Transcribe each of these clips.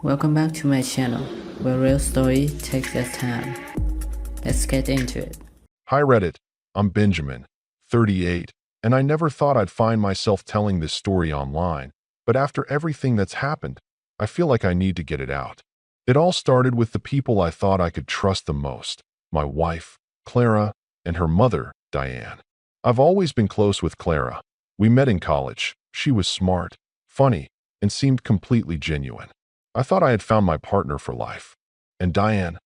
Welcome back to my channel, where real story takes its time. Let's get into it. Hi Reddit, I'm Benjamin, 38, and I never thought I'd find myself telling this story online, but after everything that's happened, I feel like I need to get it out. It all started with the people I thought I could trust the most, my wife, Clara, and her mother, Diane. I've always been close with Clara. We met in college. She was smart, funny, and seemed completely genuine. I thought I had found my partner for life. And Diane,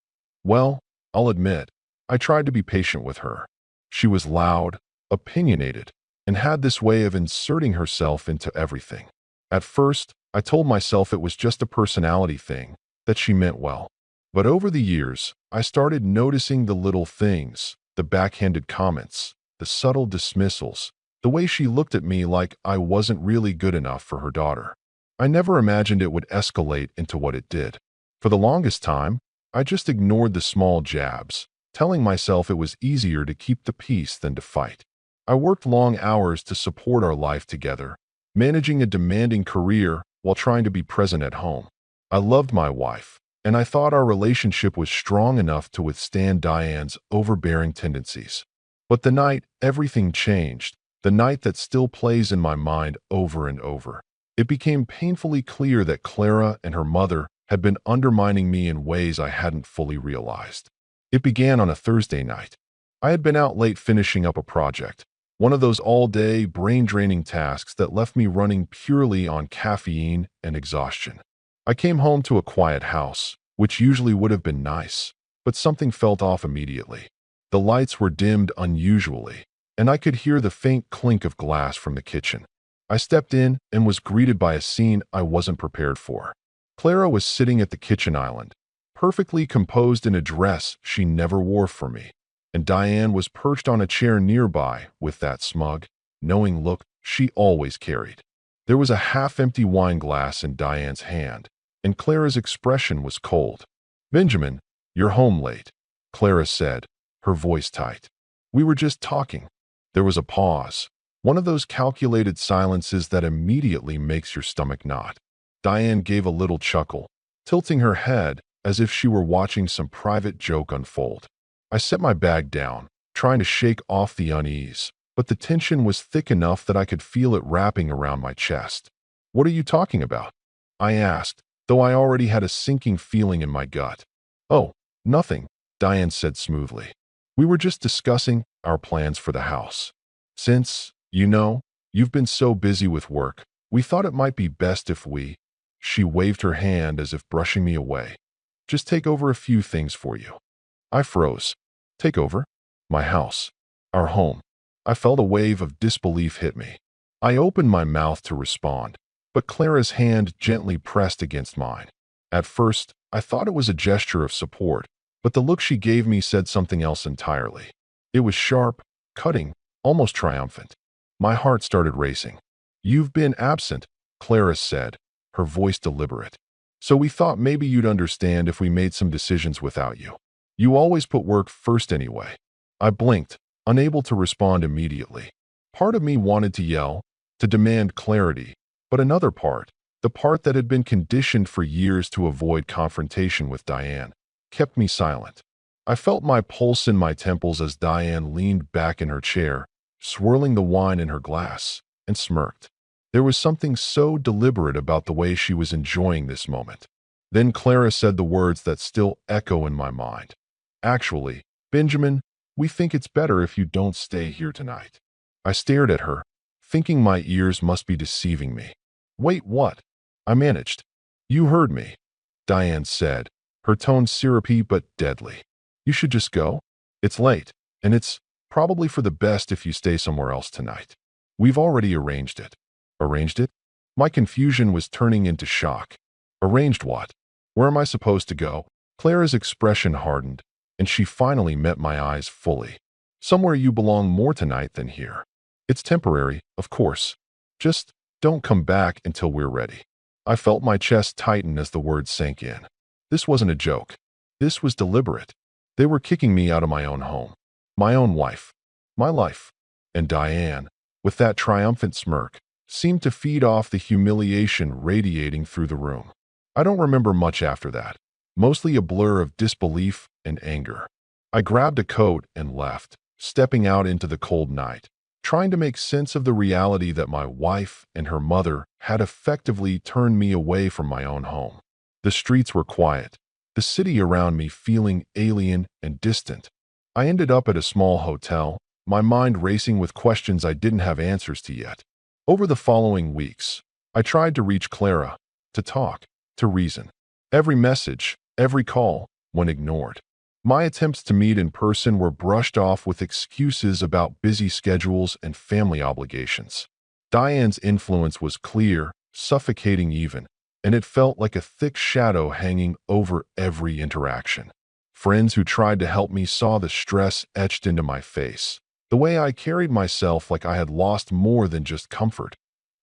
well, I'll admit, I tried to be patient with her. She was loud, opinionated, and had this way of inserting herself into everything. At first, I told myself it was just a personality thing, that she meant well. But over the years, I started noticing the little things, the backhanded comments, the subtle dismissals, the way she looked at me like I wasn't really good enough for her daughter. I never imagined it would escalate into what it did. For the longest time, I just ignored the small jabs, telling myself it was easier to keep the peace than to fight. I worked long hours to support our life together, managing a demanding career while trying to be present at home. I loved my wife, and I thought our relationship was strong enough to withstand Diane's overbearing tendencies. But the night everything changed, the night that still plays in my mind over and over, it became painfully clear that Clara and her mother had been undermining me in ways I hadn't fully realized. It began on a Thursday night. I had been out late finishing up a project, one of those all-day, brain-draining tasks that left me running purely on caffeine and exhaustion. I came home to a quiet house, which usually would have been nice, but something felt off immediately. The lights were dimmed unusually, and I could hear the faint clink of glass from the kitchen. I stepped in and was greeted by a scene I wasn't prepared for. Clara was sitting at the kitchen island, perfectly composed in a dress she never wore for me, and Diane was perched on a chair nearby with that smug, knowing look she always carried. There was a half-empty wine glass in Diane's hand, and Clara's expression was cold. "Benjamin, you're home late," Clara said, her voice tight. "We were just talking." There was a pause, one of those calculated silences that immediately makes your stomach knot. Diane gave a little chuckle, tilting her head as if she were watching some private joke unfold. I set my bag down, trying to shake off the unease, but the tension was thick enough that I could feel it wrapping around my chest. "What are you talking about?" I asked, though I already had a sinking feeling in my gut. "Oh, nothing," Diane said smoothly. "We were just discussing our plans for the house. Since, you've been so busy with work, we thought it might be best if we—" She waved her hand as if brushing me away. "Just take over a few things for you." I froze. Take over? My house. Our home. I felt a wave of disbelief hit me. I opened my mouth to respond, but Clara's hand gently pressed against mine. At first, I thought it was a gesture of support, but the look she gave me said something else entirely. It was sharp, cutting, almost triumphant. My heart started racing. "You've been absent," Clara said, her voice deliberate. "So we thought maybe you'd understand if we made some decisions without you. You always put work first anyway." I blinked, unable to respond immediately. Part of me wanted to yell, to demand clarity, but another part, the part that had been conditioned for years to avoid confrontation with Diane, kept me silent. I felt my pulse in my temples as Diane leaned back in her chair, swirling the wine in her glass, and smirked. There was something so deliberate about the way she was enjoying this moment. Then Clara said the words that still echo in my mind. "Actually, Benjamin, we think it's better if you don't stay here tonight." I stared at her, thinking my ears must be deceiving me. "Wait, what?" I managed. "You heard me," Diane said, her tone syrupy but deadly. "You should just go. It's late, and it's probably for the best if you stay somewhere else tonight. We've already arranged it." "Arranged it?" My confusion was turning into shock. "Arranged what? Where am I supposed to go?" Clara's expression hardened, and she finally met my eyes fully. "Somewhere you belong more tonight than here. It's temporary, of course. Just don't come back until we're ready." I felt my chest tighten as the words sank in. This wasn't a joke. This was deliberate. They were kicking me out of my own home, my own wife, my life. And Diane, with that triumphant smirk, seemed to feed off the humiliation radiating through the room. I don't remember much after that, mostly a blur of disbelief and anger. I grabbed a coat and left, stepping out into the cold night, trying to make sense of the reality that my wife and her mother had effectively turned me away from my own home. The streets were quiet, the city around me feeling alien and distant. I ended up at a small hotel, my mind racing with questions I didn't have answers to yet. Over the following weeks, I tried to reach Clara, to talk, to reason. Every message, every call, went ignored. My attempts to meet in person were brushed off with excuses about busy schedules and family obligations. Diane's influence was clear, suffocating even, and it felt like a thick shadow hanging over every interaction. Friends who tried to help me saw the stress etched into my face. The way I carried myself like I had lost more than just comfort.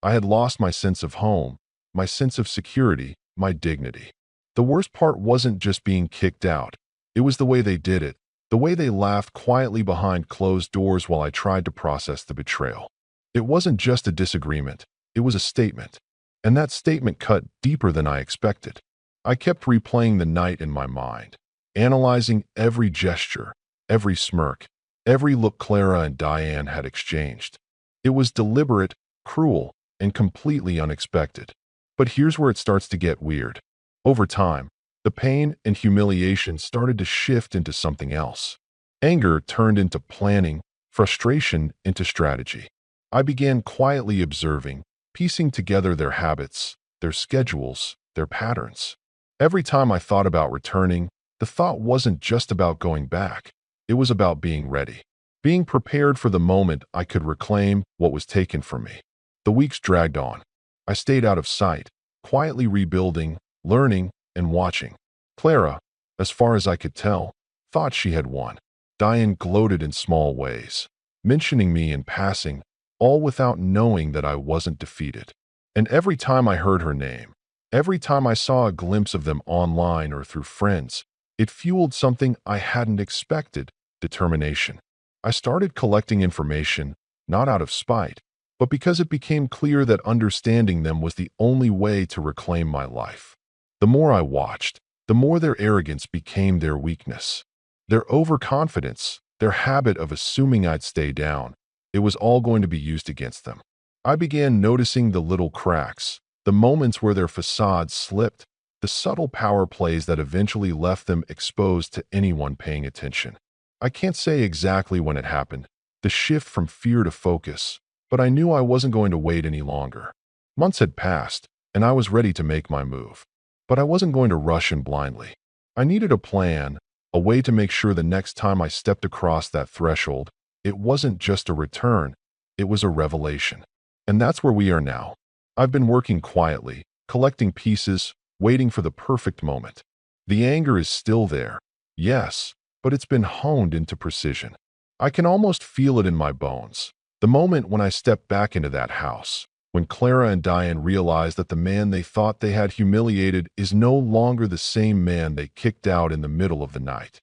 I had lost my sense of home, my sense of security, my dignity. The worst part wasn't just being kicked out. It was the way they did it, the way they laughed quietly behind closed doors while I tried to process the betrayal. It wasn't just a disagreement, it was a statement. And that statement cut deeper than I expected. I kept replaying the night in my mind, analyzing every gesture, every smirk, every look Clara and Diane had exchanged. It was deliberate, cruel, and completely unexpected. But here's where it starts to get weird. Over time, the pain and humiliation started to shift into something else. Anger turned into planning, frustration into strategy. I began quietly observing, piecing together their habits, their schedules, their patterns. Every time I thought about returning, the thought wasn't just about going back. It was about being ready, being prepared for the moment I could reclaim what was taken from me. The weeks dragged on. I stayed out of sight, quietly rebuilding, learning, and watching. Clara, as far as I could tell, thought she had won. Diane gloated in small ways, mentioning me in passing, all without knowing that I wasn't defeated. And every time I heard her name, every time I saw a glimpse of them online or through friends, it fueled something I hadn't expected: determination. I started collecting information, not out of spite, but because it became clear that understanding them was the only way to reclaim my life. The more I watched, the more their arrogance became their weakness. Their overconfidence, their habit of assuming I'd stay down, it was all going to be used against them. I began noticing the little cracks, the moments where their facades slipped, the subtle power plays that eventually left them exposed to anyone paying attention. I can't say exactly when it happened, the shift from fear to focus, but I knew I wasn't going to wait any longer. Months had passed, and I was ready to make my move. But I wasn't going to rush in blindly. I needed a plan, a way to make sure the next time I stepped across that threshold, it wasn't just a return, it was a revelation. And that's where we are now. I've been working quietly, collecting pieces, waiting for the perfect moment. The anger is still there, yes, but it's been honed into precision. I can almost feel it in my bones. The moment when I stepped back into that house, when Clara and Diane realized that the man they thought they had humiliated is no longer the same man they kicked out in the middle of the night.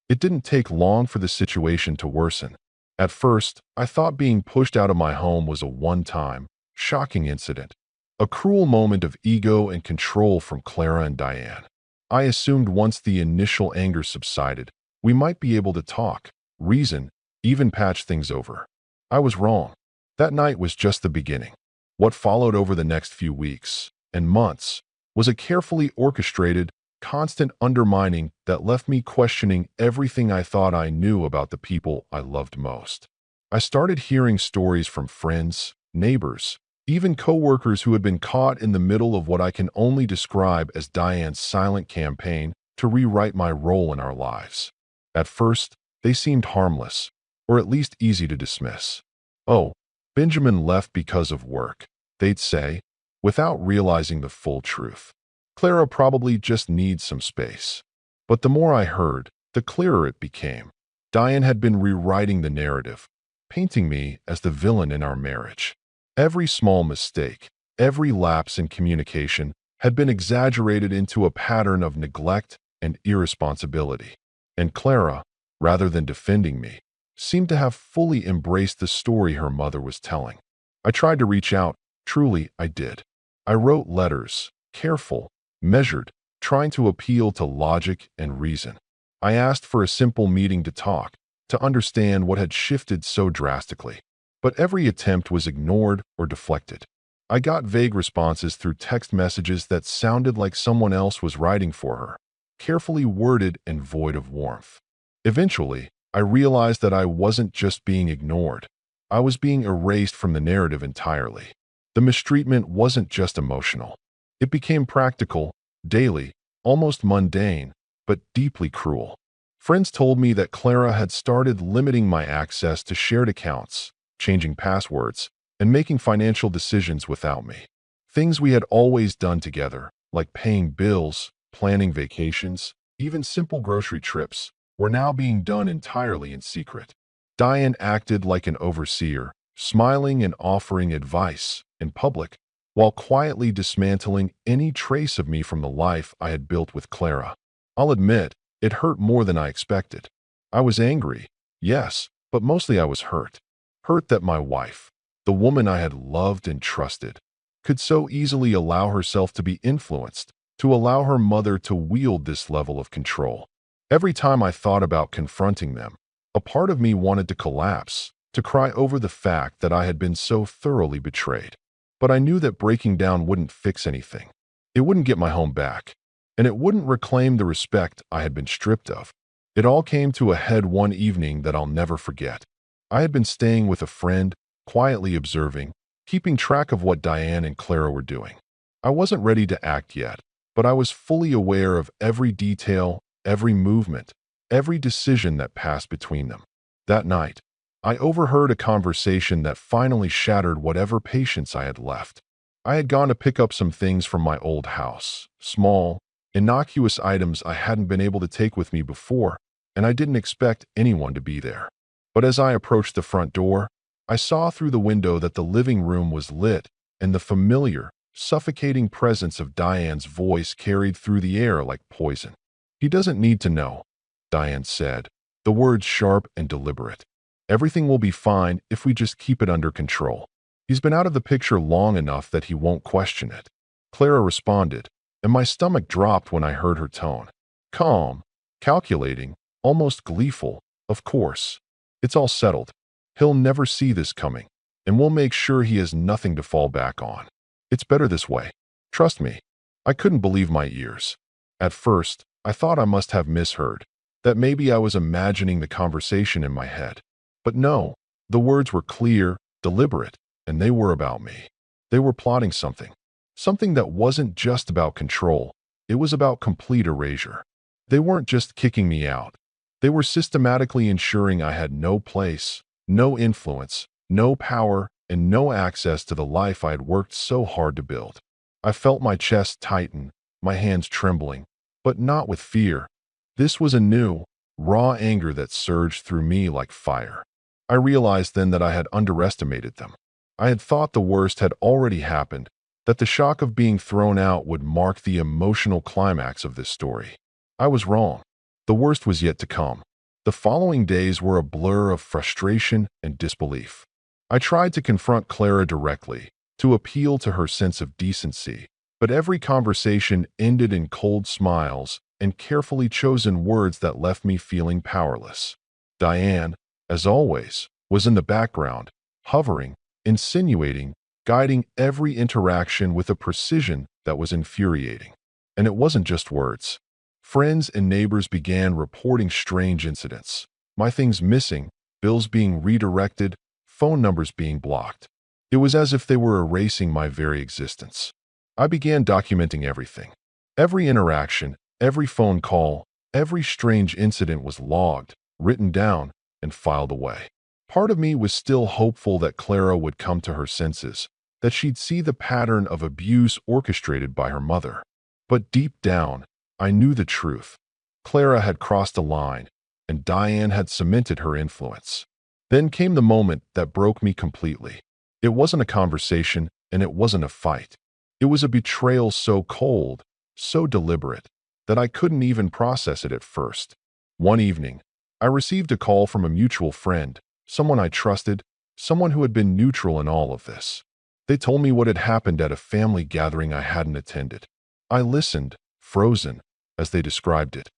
It didn't take long for the situation to worsen. At first, I thought being pushed out of my home was a one-time, shocking incident, a cruel moment of ego and control from Clara and Diane. I assumed once the initial anger subsided, we might be able to talk, reason, even patch things over. I was wrong. That night was just the beginning. What followed over the next few weeks and months was a carefully orchestrated, constant undermining that left me questioning everything I thought I knew about the people I loved most. I started hearing stories from friends, neighbors, even coworkers who had been caught in the middle of what I can only describe as Diane's silent campaign to rewrite my role in our lives. At first, they seemed harmless, or at least easy to dismiss. "Oh, Benjamin left because of work," they'd say, without realizing the full truth. "Clara probably just needs some space." But the more I heard, the clearer it became. Diane had been rewriting the narrative, painting me as the villain in our marriage. Every small mistake, every lapse in communication had been exaggerated into a pattern of neglect and irresponsibility. And Clara, rather than defending me, seemed to have fully embraced the story her mother was telling. I tried to reach out, truly I did. I wrote letters, careful, measured, trying to appeal to logic and reason. I asked for a simple meeting to talk, to understand what had shifted so drastically. But every attempt was ignored or deflected. I got vague responses through text messages that sounded like someone else was writing for her, carefully worded and void of warmth. Eventually, I realized that I wasn't just being ignored. I was being erased from the narrative entirely. The mistreatment wasn't just emotional. It became practical, daily, almost mundane, but deeply cruel. Friends told me that Clara had started limiting my access to shared accounts, changing passwords, and making financial decisions without me. Things we had always done together, like paying bills, planning vacations, even simple grocery trips, were now being done entirely in secret. Diane acted like an overseer, smiling and offering advice in public, while quietly dismantling any trace of me from the life I had built with Clara. I'll admit, it hurt more than I expected. I was angry, yes, but mostly I was hurt. Hurt that my wife, the woman I had loved and trusted, could so easily allow herself to be influenced, to allow her mother to wield this level of control. Every time I thought about confronting them, a part of me wanted to collapse, to cry over the fact that I had been so thoroughly betrayed. But I knew that breaking down wouldn't fix anything. It wouldn't get my home back, and it wouldn't reclaim the respect I had been stripped of. It all came to a head one evening that I'll never forget. I had been staying with a friend, quietly observing, keeping track of what Diane and Clara were doing. I wasn't ready to act yet, but I was fully aware of every detail, every movement, every decision that passed between them. That night, I overheard a conversation that finally shattered whatever patience I had left. I had gone to pick up some things from my old house, small, innocuous items I hadn't been able to take with me before, and I didn't expect anyone to be there. But as I approached the front door, I saw through the window that the living room was lit, and the familiar, suffocating presence of Diane's voice carried through the air like poison. "He doesn't need to know," Diane said, the words sharp and deliberate. "Everything will be fine if we just keep it under control. He's been out of the picture long enough that he won't question it." Clara responded, and my stomach dropped when I heard her tone. Calm, calculating, almost gleeful. "Of course. It's all settled. He'll never see this coming, and we'll make sure he has nothing to fall back on. It's better this way. Trust me." I couldn't believe my ears. At first, I thought I must have misheard, that maybe I was imagining the conversation in my head. But no, the words were clear, deliberate, and they were about me. They were plotting something. Something that wasn't just about control. It was about complete erasure. They weren't just kicking me out. They were systematically ensuring I had no place, no influence, no power, and no access to the life I had worked so hard to build. I felt my chest tighten, my hands trembling, but not with fear. This was a new, raw anger that surged through me like fire. I realized then that I had underestimated them. I had thought the worst had already happened, that the shock of being thrown out would mark the emotional climax of this story. I was wrong. The worst was yet to come. The following days were a blur of frustration and disbelief. I tried to confront Clara directly, to appeal to her sense of decency, but every conversation ended in cold smiles and carefully chosen words that left me feeling powerless. Diane, as always, was in the background, hovering, insinuating, guiding every interaction with a precision that was infuriating. And it wasn't just words. Friends and neighbors began reporting strange incidents. My things missing, bills being redirected, phone numbers being blocked. It was as if they were erasing my very existence. I began documenting everything. Every interaction, every phone call, every strange incident was logged, written down, and filed away. Part of me was still hopeful that Clara would come to her senses, that she'd see the pattern of abuse orchestrated by her mother. But deep down, I knew the truth. Clara had crossed a line, and Diane had cemented her influence. Then came the moment that broke me completely. It wasn't a conversation, and it wasn't a fight. It was a betrayal so cold, so deliberate, that I couldn't even process it at first. One evening, I received a call from a mutual friend, someone I trusted, someone who had been neutral in all of this. They told me what had happened at a family gathering I hadn't attended. I listened, frozen, as they described it.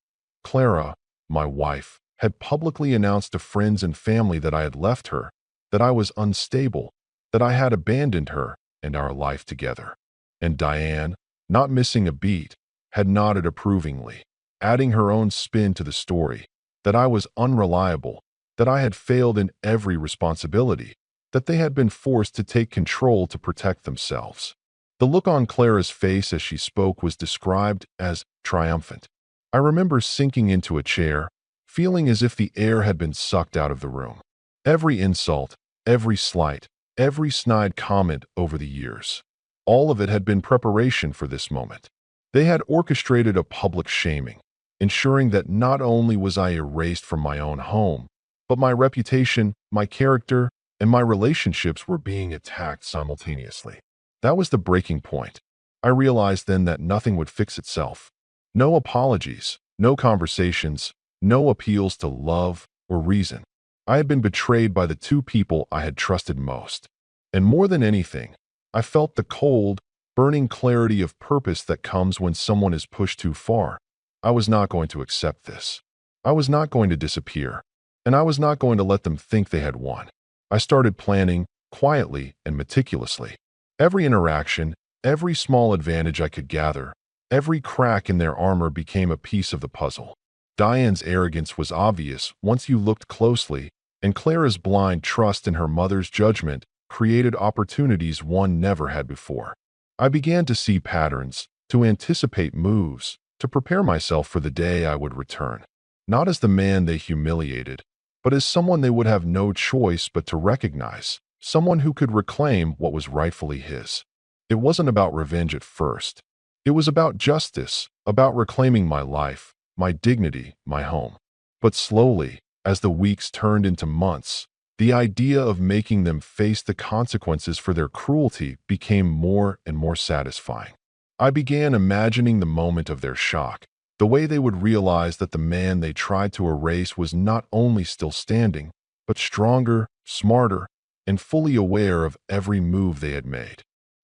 Clara, my wife, had publicly announced to friends and family that I had left her, that I was unstable, that I had abandoned her and our life together. And Diane, not missing a beat, had nodded approvingly, adding her own spin to the story, that I was unreliable, that I had failed in every responsibility, that they had been forced to take control to protect themselves. The look on Clara's face as she spoke was described as triumphant. I remember sinking into a chair, feeling as if the air had been sucked out of the room. Every insult, every slight, every snide comment over the years, all of it had been preparation for this moment. They had orchestrated a public shaming, ensuring that not only was I erased from my own home, but my reputation, my character, and my relationships were being attacked simultaneously. That was the breaking point. I realized then that nothing would fix itself. No apologies, no conversations, no appeals to love or reason. I had been betrayed by the two people I had trusted most. And more than anything, I felt the cold, burning clarity of purpose that comes when someone is pushed too far. I was not going to accept this. I was not going to disappear, and I was not going to let them think they had won. I started planning, quietly and meticulously. Every interaction, every small advantage I could gather, every crack in their armor became a piece of the puzzle. Diane's arrogance was obvious once you looked closely, and Clara's blind trust in her mother's judgment created opportunities one never had before. I began to see patterns, to anticipate moves, to prepare myself for the day I would return. Not as the man they humiliated, but as someone they would have no choice but to recognize, someone who could reclaim what was rightfully his. It wasn't about revenge at first. It was about justice, about reclaiming my life, my dignity, my home. But slowly, as the weeks turned into months, the idea of making them face the consequences for their cruelty became more and more satisfying. I began imagining the moment of their shock, the way they would realize that the man they tried to erase was not only still standing, but stronger, smarter, and fully aware of every move they had made.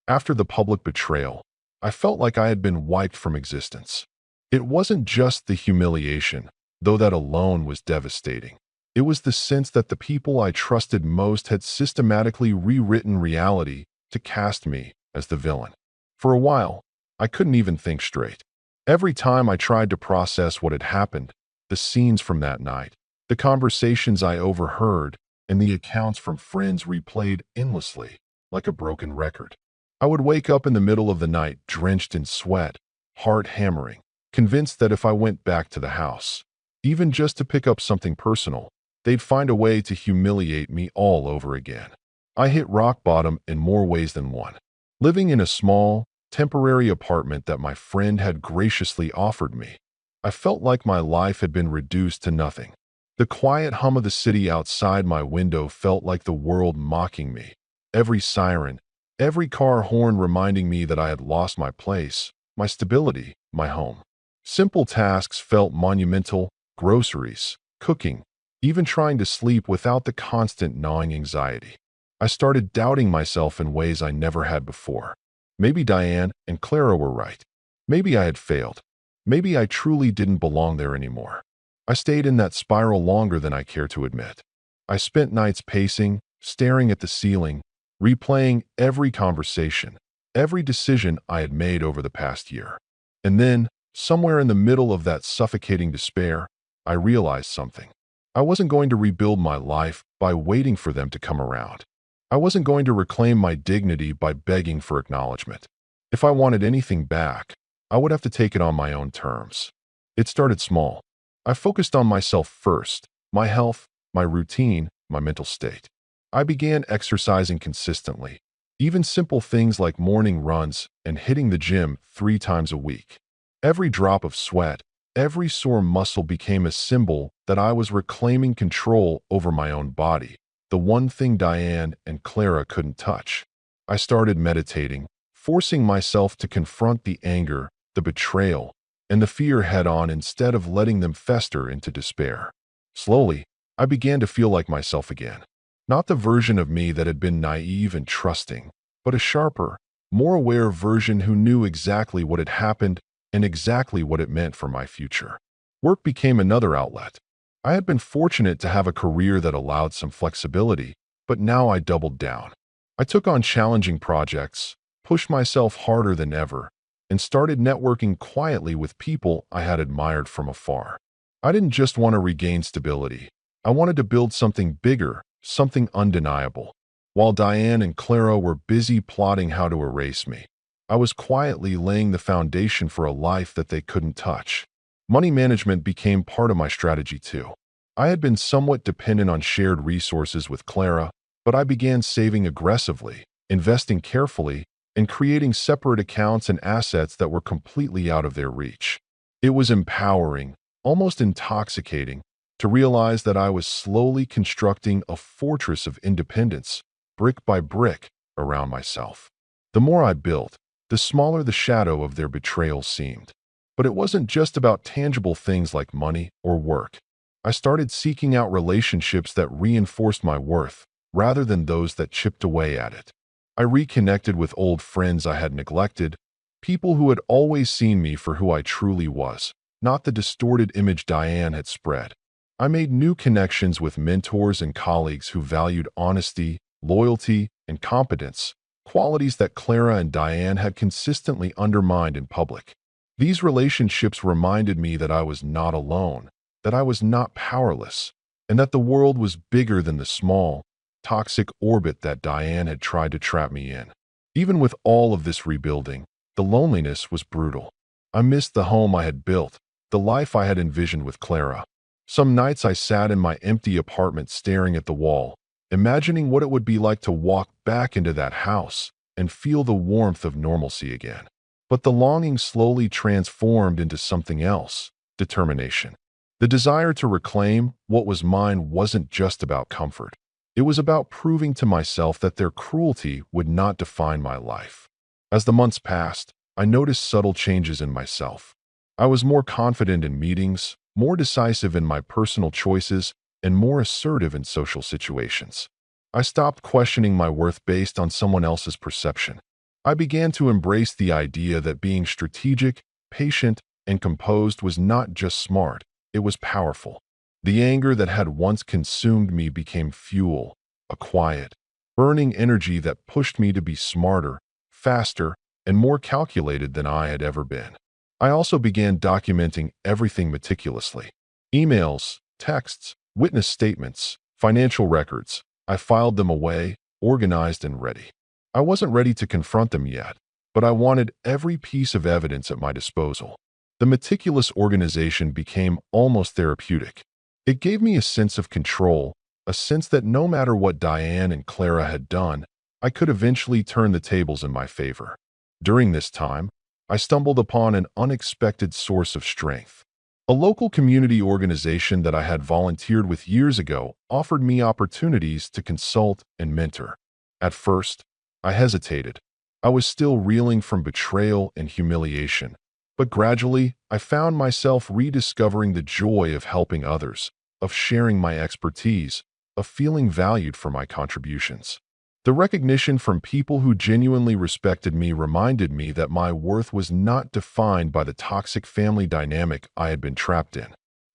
After the public betrayal, I felt like I had been wiped from existence. It wasn't just the humiliation, though that alone was devastating. It was the sense that the people I trusted most had systematically rewritten reality to cast me as the villain. For a while, I couldn't even think straight. Every time I tried to process what had happened, the scenes from that night, the conversations I overheard, and the accounts from friends replayed endlessly, like a broken record. I would wake up in the middle of the night drenched in sweat, heart hammering, convinced that if I went back to the house, even just to pick up something personal, they'd find a way to humiliate me all over again. I hit rock bottom in more ways than one. Living in a small, temporary apartment that my friend had graciously offered me, I felt like my life had been reduced to nothing. The quiet hum of the city outside my window felt like the world mocking me. Every siren, every car horn reminding me that I had lost my place, my stability, my home. Simple tasks felt monumental: groceries, cooking, even trying to sleep without the constant gnawing anxiety. I started doubting myself in ways I never had before. Maybe Diane and Clara were right. Maybe I had failed. Maybe I truly didn't belong there anymore. I stayed in that spiral longer than I care to admit. I spent nights pacing, staring at the ceiling, replaying every conversation, every decision I had made over the past year. And then, somewhere in the middle of that suffocating despair, I realized something. I wasn't going to rebuild my life by waiting for them to come around. I wasn't going to reclaim my dignity by begging for acknowledgement. If I wanted anything back, I would have to take it on my own terms. It started small. I focused on myself first, my health, my routine, my mental state. I began exercising consistently, even simple things like morning runs and hitting the gym 3 times a week. Every drop of sweat, every sore muscle became a symbol that I was reclaiming control over my own body, the one thing Diane and Clara couldn't touch. I started meditating, forcing myself to confront the anger, the betrayal, and the fear head-on instead of letting them fester into despair. Slowly, I began to feel like myself again. Not the version of me that had been naive and trusting, but a sharper, more aware version who knew exactly what had happened and exactly what it meant for my future. Work became another outlet. I had been fortunate to have a career that allowed some flexibility, but now I doubled down. I took on challenging projects, pushed myself harder than ever, and started networking quietly with people I had admired from afar. I didn't just want to regain stability. I wanted to build something bigger, something undeniable. While Diane and Clara were busy plotting how to erase me, I was quietly laying the foundation for a life that they couldn't touch. Money management became part of my strategy too. I had been somewhat dependent on shared resources with Clara, but I began saving aggressively, investing carefully, and creating separate accounts and assets that were completely out of their reach. It was empowering, almost intoxicating, to realize that I was slowly constructing a fortress of independence, brick by brick, around myself. The more I built, the smaller the shadow of their betrayal seemed. But it wasn't just about tangible things like money or work. I started seeking out relationships that reinforced my worth, rather than those that chipped away at it. I reconnected with old friends I had neglected, people who had always seen me for who I truly was, not the distorted image Diane had spread. I made new connections with mentors and colleagues who valued honesty, loyalty, and competence, qualities that Clara and Diane had consistently undermined in public. These relationships reminded me that I was not alone, that I was not powerless, and that the world was bigger than the small, toxic orbit that Diane had tried to trap me in. Even with all of this rebuilding, the loneliness was brutal. I missed the home I had built, the life I had envisioned with Clara. Some nights I sat in my empty apartment staring at the wall, imagining what it would be like to walk back into that house and feel the warmth of normalcy again. But the longing slowly transformed into something else: determination. The desire to reclaim what was mine wasn't just about comfort. It was about proving to myself that their cruelty would not define my life. As the months passed, I noticed subtle changes in myself. I was more confident in meetings, more decisive in my personal choices, and more assertive in social situations. I stopped questioning my worth based on someone else's perception. I began to embrace the idea that being strategic, patient, and composed was not just smart, it was powerful. The anger that had once consumed me became fuel, a quiet, burning energy that pushed me to be smarter, faster, and more calculated than I had ever been. I also began documenting everything meticulously. Emails, texts, witness statements, financial records. I filed them away, organized and ready. I wasn't ready to confront them yet, but I wanted every piece of evidence at my disposal. The meticulous organization became almost therapeutic. It gave me a sense of control, a sense that no matter what Diane and Clara had done, I could eventually turn the tables in my favor. During this time, I stumbled upon an unexpected source of strength. A local community organization that I had volunteered with years ago offered me opportunities to consult and mentor. At first, I hesitated. I was still reeling from betrayal and humiliation. But gradually, I found myself rediscovering the joy of helping others, of sharing my expertise, of feeling valued for my contributions. The recognition from people who genuinely respected me reminded me that my worth was not defined by the toxic family dynamic I had been trapped in.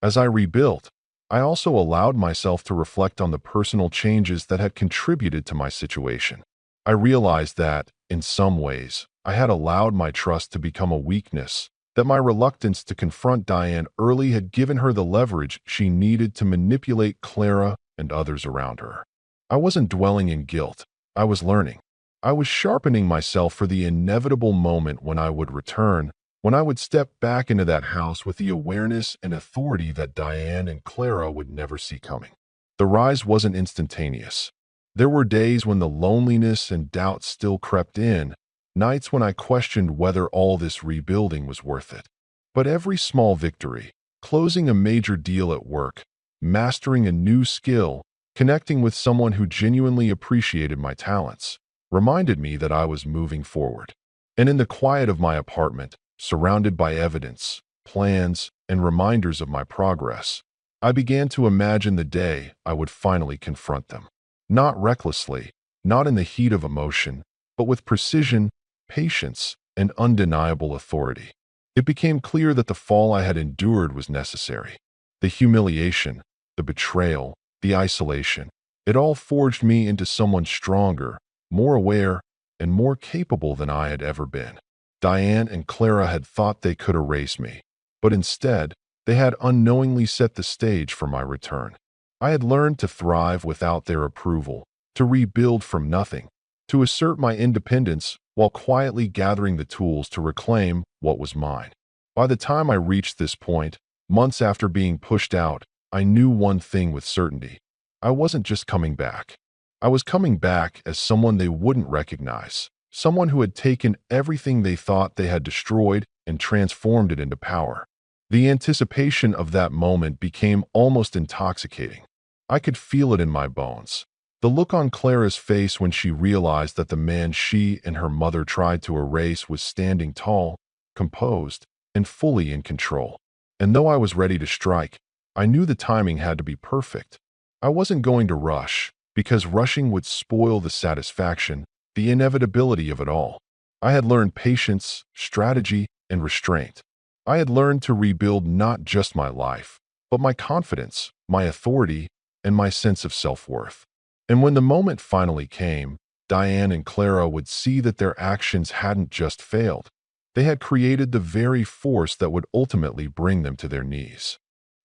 As I rebuilt, I also allowed myself to reflect on the personal changes that had contributed to my situation. I realized that, in some ways, I had allowed my trust to become a weakness, that my reluctance to confront Diane early had given her the leverage she needed to manipulate Clara and others around her. I wasn't dwelling in guilt. I was learning. I was sharpening myself for the inevitable moment when I would return, when I would step back into that house with the awareness and authority that Diane and Clara would never see coming. The rise wasn't instantaneous. There were days when the loneliness and doubt still crept in, nights when I questioned whether all this rebuilding was worth it. But every small victory, closing a major deal at work, mastering a new skill, connecting with someone who genuinely appreciated my talents, reminded me that I was moving forward. And in the quiet of my apartment, surrounded by evidence, plans, and reminders of my progress, I began to imagine the day I would finally confront them. Not recklessly, not in the heat of emotion, but with precision, patience, and undeniable authority. It became clear that the fall I had endured was necessary. The humiliation, the betrayal, the isolation, it all forged me into someone stronger, more aware, and more capable than I had ever been. Diane and Clara had thought they could erase me, but instead, they had unknowingly set the stage for my return. I had learned to thrive without their approval, to rebuild from nothing, to assert my independence while quietly gathering the tools to reclaim what was mine. By the time I reached this point, months after being pushed out, I knew one thing with certainty. I wasn't just coming back. I was coming back as someone they wouldn't recognize, someone who had taken everything they thought they had destroyed and transformed it into power. The anticipation of that moment became almost intoxicating. I could feel it in my bones. The look on Clara's face when she realized that the man she and her mother tried to erase was standing tall, composed, and fully in control. And though I was ready to strike, I knew the timing had to be perfect. I wasn't going to rush, because rushing would spoil the satisfaction, the inevitability of it all. I had learned patience, strategy, and restraint. I had learned to rebuild not just my life, but my confidence, my authority, and my sense of self-worth. And when the moment finally came, Diane and Clara would see that their actions hadn't just failed. They had created the very force that would ultimately bring them to their knees.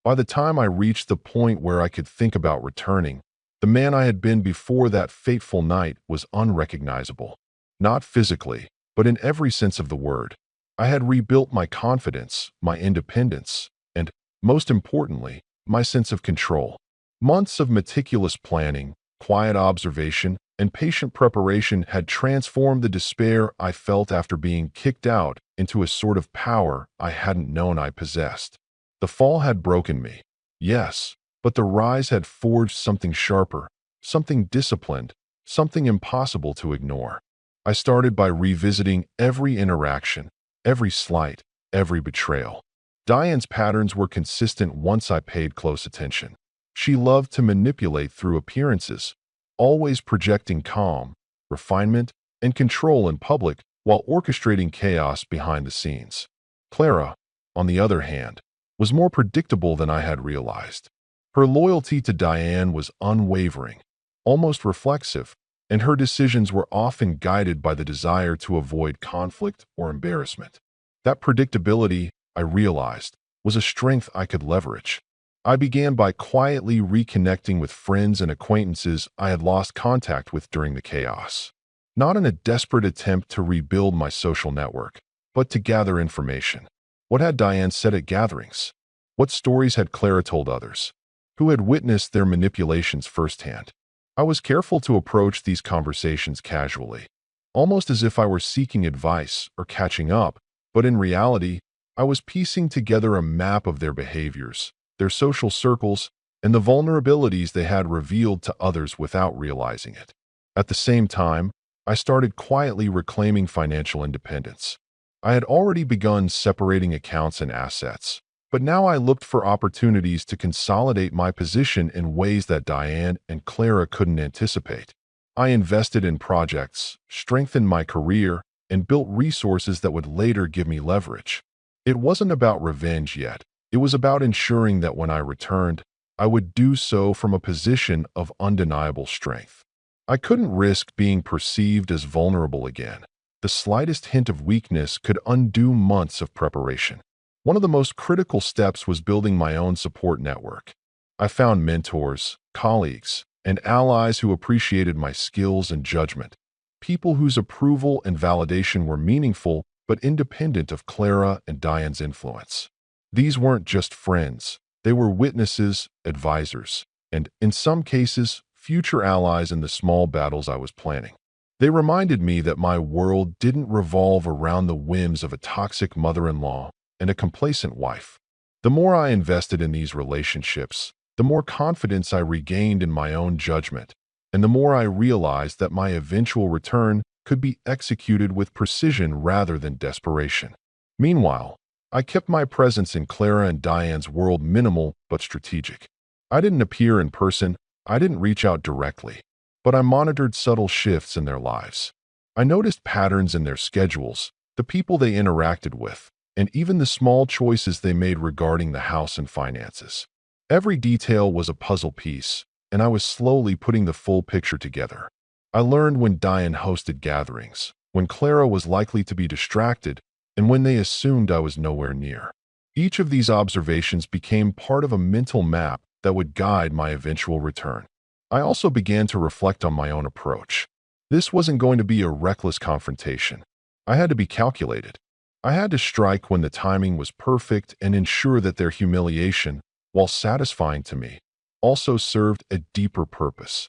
By the time I reached the point where I could think about returning, the man I had been before that fateful night was unrecognizable. Not physically, but in every sense of the word. I had rebuilt my confidence, my independence, and, most importantly, my sense of control. Months of meticulous planning, quiet observation, and patient preparation had transformed the despair I felt after being kicked out into a sort of power I hadn't known I possessed. The fall had broken me, yes, but the rise had forged something sharper, something disciplined, something impossible to ignore. I started by revisiting every interaction, every slight, every betrayal. Diane's patterns were consistent once I paid close attention. She loved to manipulate through appearances, always projecting calm, refinement, and control in public while orchestrating chaos behind the scenes. Clara, on the other hand, was more predictable than I had realized. Her loyalty to Diane was unwavering, almost reflexive, and her decisions were often guided by the desire to avoid conflict or embarrassment. That predictability, I realized, was a strength I could leverage. I began by quietly reconnecting with friends and acquaintances I had lost contact with during the chaos. Not in a desperate attempt to rebuild my social network, but to gather information. What had Diane said at gatherings? What stories had Clara told others? Who had witnessed their manipulations firsthand? I was careful to approach these conversations casually, almost as if I were seeking advice or catching up, but in reality, I was piecing together a map of their behaviors, their social circles, and the vulnerabilities they had revealed to others without realizing it. At the same time, I started quietly reclaiming financial independence. I had already begun separating accounts and assets, but now I looked for opportunities to consolidate my position in ways that Diane and Clara couldn't anticipate. I invested in projects, strengthened my career, and built resources that would later give me leverage. It wasn't about revenge yet. It was about ensuring that when I returned, I would do so from a position of undeniable strength. I couldn't risk being perceived as vulnerable again. The slightest hint of weakness could undo months of preparation. One of the most critical steps was building my own support network. I found mentors, colleagues, and allies who appreciated my skills and judgment, people whose approval and validation were meaningful but independent of Clara and Diane's influence. These weren't just friends, they were witnesses, advisors, and, in some cases, future allies in the small battles I was planning. They reminded me that my world didn't revolve around the whims of a toxic mother-in-law and a complacent wife. The more I invested in these relationships, the more confidence I regained in my own judgment, and the more I realized that my eventual return could be executed with precision rather than desperation. Meanwhile, I kept my presence in Clara and Diane's world minimal but strategic. I didn't appear in person, I didn't reach out directly, but I monitored subtle shifts in their lives. I noticed patterns in their schedules, the people they interacted with, and even the small choices they made regarding the house and finances. Every detail was a puzzle piece, and I was slowly putting the full picture together. I learned when Diane hosted gatherings, when Clara was likely to be distracted, and when they assumed I was nowhere near. Each of these observations became part of a mental map that would guide my eventual return. I also began to reflect on my own approach. This wasn't going to be a reckless confrontation. I had to be calculated. I had to strike when the timing was perfect and ensure that their humiliation, while satisfying to me, also served a deeper purpose,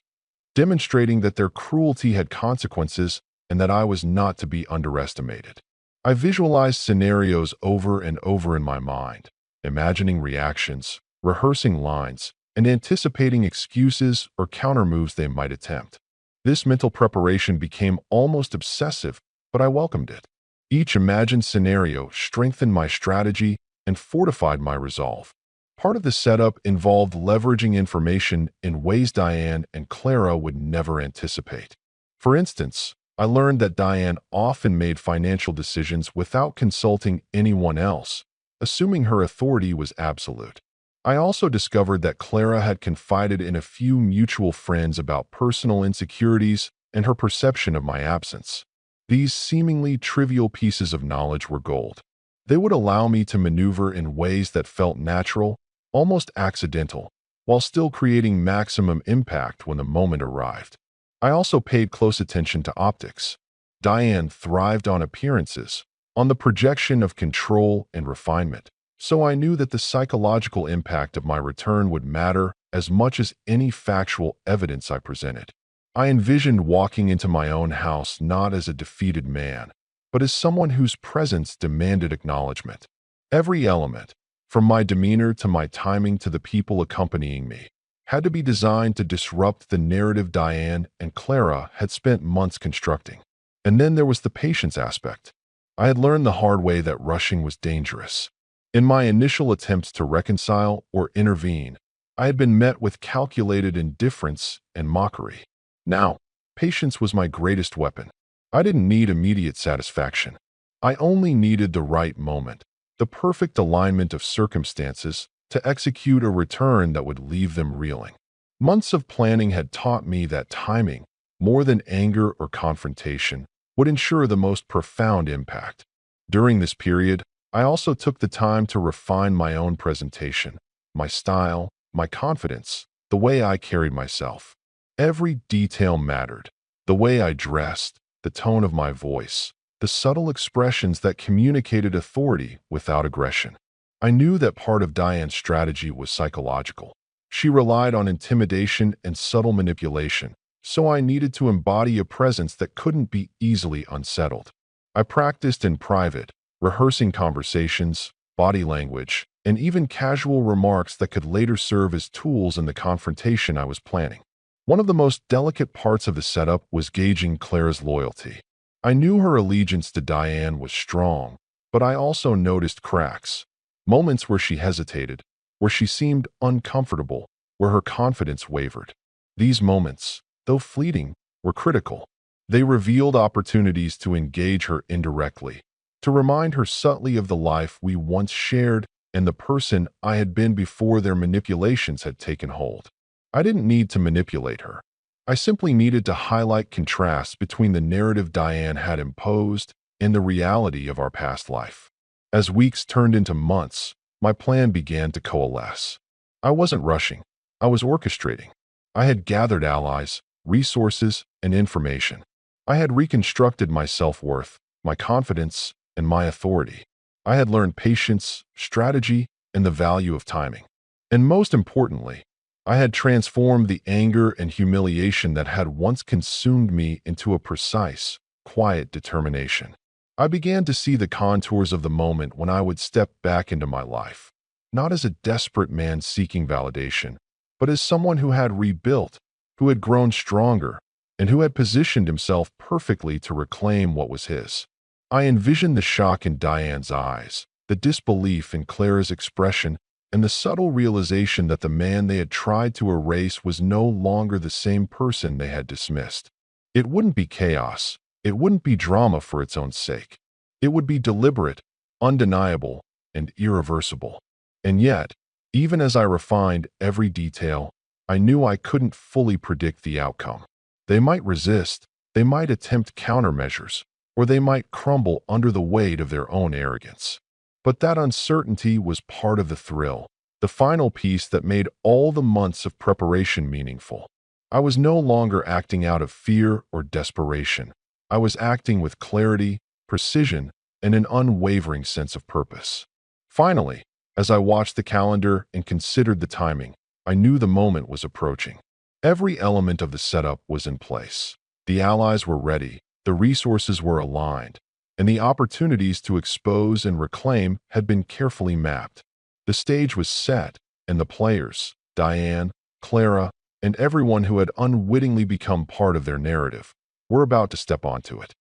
demonstrating that their cruelty had consequences and that I was not to be underestimated. I visualized scenarios over and over in my mind, imagining reactions, rehearsing lines, and anticipating excuses or countermoves they might attempt. This mental preparation became almost obsessive, but I welcomed it. Each imagined scenario strengthened my strategy and fortified my resolve. Part of the setup involved leveraging information in ways Diane and Clara would never anticipate. For instance, I learned that Diane often made financial decisions without consulting anyone else, assuming her authority was absolute. I also discovered that Clara had confided in a few mutual friends about personal insecurities and her perception of my absence. These seemingly trivial pieces of knowledge were gold. They would allow me to maneuver in ways that felt natural, almost accidental, while still creating maximum impact when the moment arrived. I also paid close attention to optics. Diane thrived on appearances, on the projection of control and refinement, so I knew that the psychological impact of my return would matter as much as any factual evidence I presented. I envisioned walking into my own house not as a defeated man, but as someone whose presence demanded acknowledgement. Every element, from my demeanor to my timing to the people accompanying me, had to be designed to disrupt the narrative Diane and Clara had spent months constructing. And then there was the patience aspect. I had learned the hard way that rushing was dangerous. In my initial attempts to reconcile or intervene, I had been met with calculated indifference and mockery. Now, patience was my greatest weapon. I didn't need immediate satisfaction. I only needed the right moment, the perfect alignment of circumstances to execute a return that would leave them reeling. Months of planning had taught me that timing, more than anger or confrontation, would ensure the most profound impact. During this period, I also took the time to refine my own presentation, my style, my confidence, the way I carried myself. Every detail mattered. The way I dressed, the tone of my voice, the subtle expressions that communicated authority without aggression. I knew that part of Diane's strategy was psychological. She relied on intimidation and subtle manipulation, so I needed to embody a presence that couldn't be easily unsettled. I practiced in private, rehearsing conversations, body language, and even casual remarks that could later serve as tools in the confrontation I was planning. One of the most delicate parts of the setup was gauging Clara's loyalty. I knew her allegiance to Diane was strong, but I also noticed cracks, moments where she hesitated, where she seemed uncomfortable, where her confidence wavered. These moments, though fleeting, were critical. They revealed opportunities to engage her indirectly, to remind her subtly of the life we once shared and the person I had been before their manipulations had taken hold. I didn't need to manipulate her. I simply needed to highlight contrasts between the narrative Diane had imposed and the reality of our past life. As weeks turned into months, my plan began to coalesce. I wasn't rushing. I was orchestrating. I had gathered allies, resources, and information. I had reconstructed my self-worth, my confidence, and my authority. I had learned patience, strategy, and the value of timing. And most importantly, I had transformed the anger and humiliation that had once consumed me into a precise, quiet determination. I began to see the contours of the moment when I would step back into my life, not as a desperate man seeking validation, but as someone who had rebuilt, who had grown stronger, and who had positioned himself perfectly to reclaim what was his. I envisioned the shock in Diane's eyes, the disbelief in Clara's expression, and the subtle realization that the man they had tried to erase was no longer the same person they had dismissed. It wouldn't be chaos. It wouldn't be drama for its own sake. It would be deliberate, undeniable, and irreversible. And yet, even as I refined every detail, I knew I couldn't fully predict the outcome. They might resist, they might attempt countermeasures, or they might crumble under the weight of their own arrogance. But that uncertainty was part of the thrill, the final piece that made all the months of preparation meaningful. I was no longer acting out of fear or desperation. I was acting with clarity, precision, and an unwavering sense of purpose. Finally, as I watched the calendar and considered the timing, I knew the moment was approaching. Every element of the setup was in place. The allies were ready, the resources were aligned, and the opportunities to expose and reclaim had been carefully mapped. The stage was set, and the players, Diane, Clara, and everyone who had unwittingly become part of their narrative, were about to step onto it.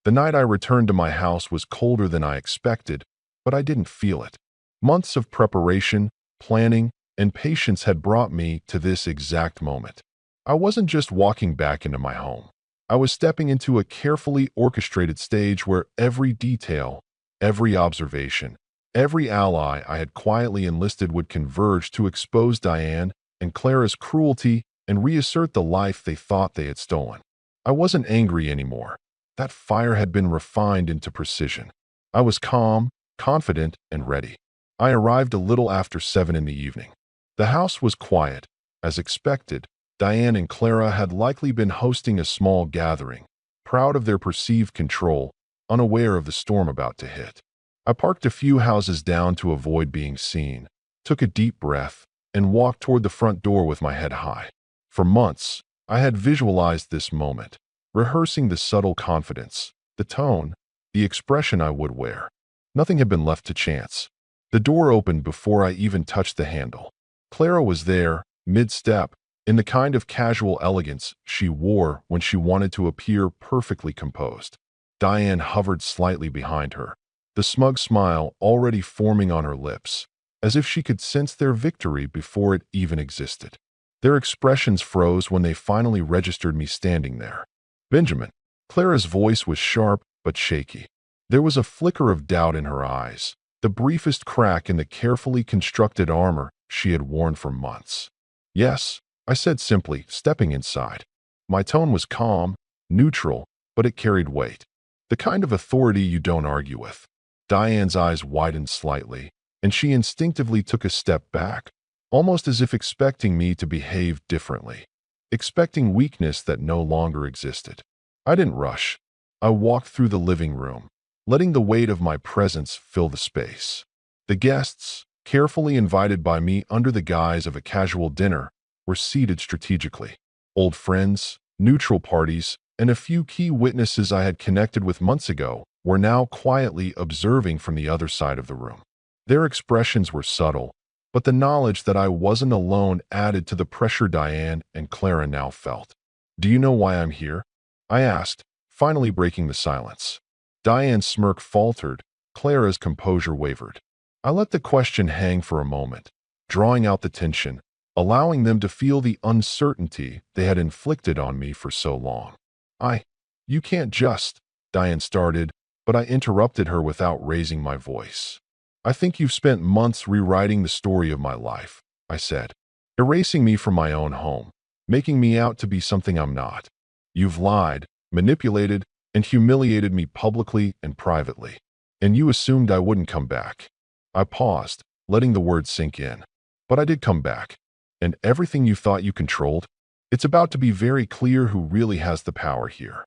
The night I returned to my house was colder than I expected, but I didn't feel it. Months of preparation, planning, and patience had brought me to this exact moment. I wasn't just walking back into my home. I was stepping into a carefully orchestrated stage where every detail, every observation, every ally I had quietly enlisted would converge to expose Diane and Clara's cruelty and reassert the life they thought they had stolen. I wasn't angry anymore. That fire had been refined into precision. I was calm, confident, and ready. I arrived a little after 7 in the evening. The house was quiet. As expected, Diane and Clara had likely been hosting a small gathering, proud of their perceived control, unaware of the storm about to hit. I parked a few houses down to avoid being seen, took a deep breath, and walked toward the front door with my head high. For months, I had visualized this moment, rehearsing the subtle confidence, the tone, the expression I would wear. Nothing had been left to chance. The door opened before I even touched the handle. Clara was there, mid-step, in the kind of casual elegance she wore when she wanted to appear perfectly composed. Diane hovered slightly behind her, the smug smile already forming on her lips, as if she could sense their victory before it even existed. Their expressions froze when they finally registered me standing there. "Benjamin." Clara's voice was sharp but shaky. There was a flicker of doubt in her eyes, the briefest crack in the carefully constructed armor she had worn for months. "Yes," I said simply, stepping inside. My tone was calm, neutral, but it carried weight. The kind of authority you don't argue with. Diane's eyes widened slightly, and she instinctively took a step back, almost as if expecting me to behave differently, expecting weakness that no longer existed. I didn't rush. I walked through the living room, letting the weight of my presence fill the space. The guests, carefully invited by me under the guise of a casual dinner, were seated strategically. Old friends, neutral parties, and a few key witnesses I had connected with months ago were now quietly observing from the other side of the room. Their expressions were subtle, but the knowledge that I wasn't alone added to the pressure Diane and Clara now felt. "Do you know why I'm here?" I asked, finally breaking the silence. Diane's smirk faltered, Clara's composure wavered. I let the question hang for a moment, drawing out the tension, allowing them to feel the uncertainty they had inflicted on me for so long. You can't just," Diane started, but I interrupted her without raising my voice. "I think you've spent months rewriting the story of my life," I said, "erasing me from my own home, making me out to be something I'm not. You've lied, manipulated, and humiliated me publicly and privately. And you assumed I wouldn't come back." I paused, letting the words sink in. "But I did come back. And everything you thought you controlled? It's about to be very clear who really has the power here."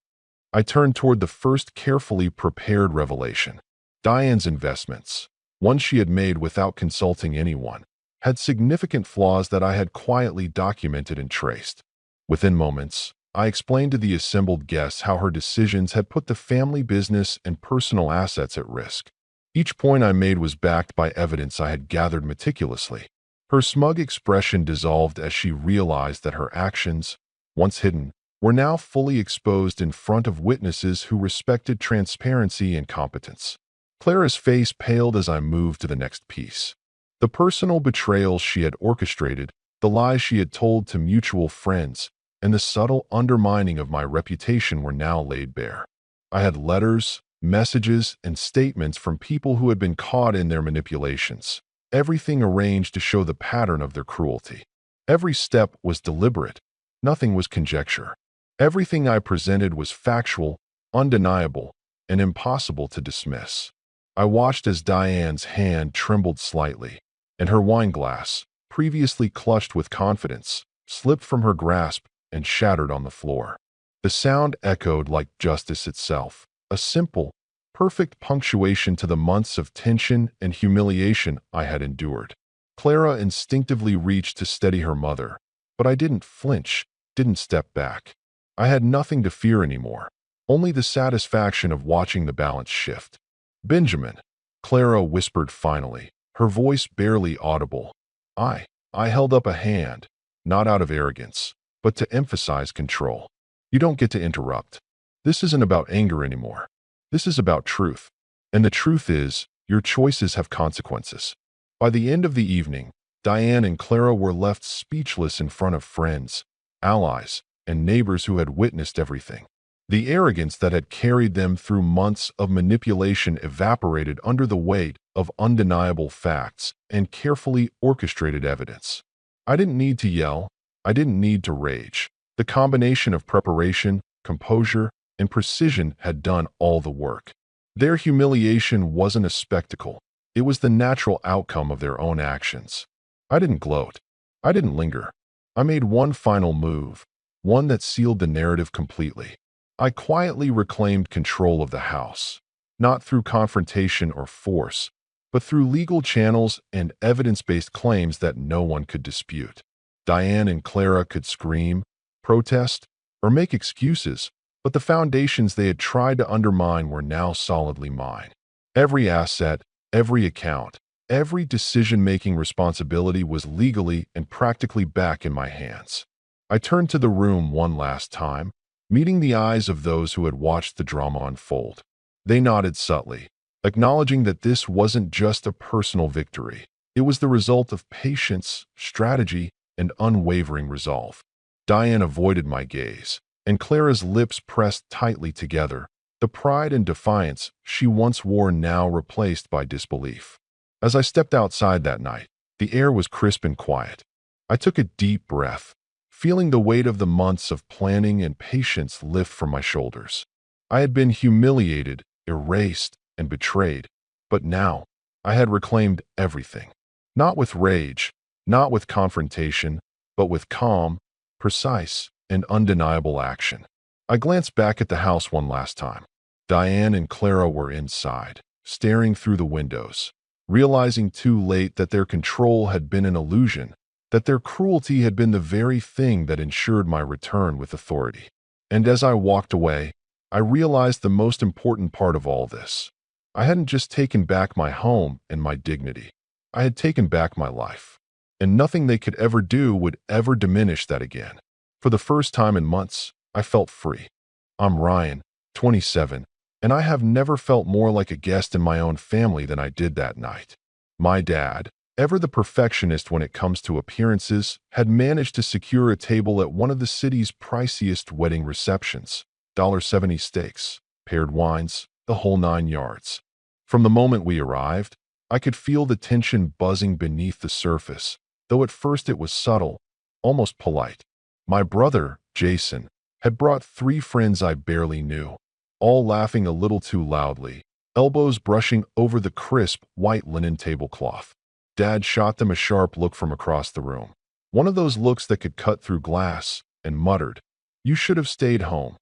I turned toward the first carefully prepared revelation. Diane's investments, ones she had made without consulting anyone, had significant flaws that I had quietly documented and traced. Within moments, I explained to the assembled guests how her decisions had put the family business and personal assets at risk. Each point I made was backed by evidence I had gathered meticulously. Her smug expression dissolved as she realized that her actions, once hidden, were now fully exposed in front of witnesses who respected transparency and competence. Clara's face paled as I moved to the next piece. The personal betrayal she had orchestrated, the lies she had told to mutual friends, and the subtle undermining of my reputation were now laid bare. I had letters, messages, and statements from people who had been caught in their manipulations, everything arranged to show the pattern of their cruelty. Every step was deliberate. Nothing was conjecture. Everything I presented was factual, undeniable, and impossible to dismiss. I watched as Diane's hand trembled slightly, and her wine glass, previously clutched with confidence, slipped from her grasp and shattered on the floor. The sound echoed like justice itself, a simple, perfect punctuation to the months of tension and humiliation I had endured. Clara instinctively reached to steady her mother, but I didn't flinch, didn't step back. I had nothing to fear anymore, only the satisfaction of watching the balance shift. "Benjamin," Clara whispered finally, her voice barely audible. I held up a hand, not out of arrogance, but to emphasize control. "You don't get to interrupt. This isn't about anger anymore. This is about truth. And the truth is, your choices have consequences." By the end of the evening, Diane and Clara were left speechless in front of friends, allies, and neighbors who had witnessed everything. The arrogance that had carried them through months of manipulation evaporated under the weight of undeniable facts and carefully orchestrated evidence. I didn't need to yell. I didn't need to rage. The combination of preparation, composure, and precision had done all the work. Their humiliation wasn't a spectacle. It was the natural outcome of their own actions. I didn't gloat. I didn't linger. I made one final move, one that sealed the narrative completely. I quietly reclaimed control of the house, not through confrontation or force, but through legal channels and evidence-based claims that no one could dispute. Diane and Clara could scream, protest, or make excuses, but the foundations they had tried to undermine were now solidly mine. Every asset, every account, every decision-making responsibility was legally and practically back in my hands. I turned to the room one last time, meeting the eyes of those who had watched the drama unfold. They nodded subtly, acknowledging that this wasn't just a personal victory. It was the result of patience, strategy, and unwavering resolve. Diane avoided my gaze, and Clara's lips pressed tightly together, the pride and defiance she once wore now replaced by disbelief. As I stepped outside that night, the air was crisp and quiet. I took a deep breath, feeling the weight of the months of planning and patience lift from my shoulders. I had been humiliated, erased, and betrayed, but now I had reclaimed everything. Not with rage, not with confrontation, but with calm, precise, and undeniable action. I glanced back at the house one last time. Diane and Clara were inside, staring through the windows, realizing too late that their control had been an illusion, that their cruelty had been the very thing that ensured my return with authority. And as I walked away, I realized the most important part of all this. I hadn't just taken back my home and my dignity. I had taken back my life. And nothing they could ever do would ever diminish that again. For the first time in months, I felt free. I'm Ryan, 27, and I have never felt more like a guest in my own family than I did that night. My dad, ever the perfectionist when it comes to appearances, had managed to secure a table at one of the city's priciest wedding receptions. $70 steaks, paired wines, the whole 9 yards. From the moment we arrived, I could feel the tension buzzing beneath the surface, though at first it was subtle, almost polite. My brother, Jason, had brought 3 friends I barely knew, all laughing a little too loudly, elbows brushing over the crisp, white linen tablecloth. Dad shot them a sharp look from across the room, one of those looks that could cut through glass, and muttered, "You should have stayed home."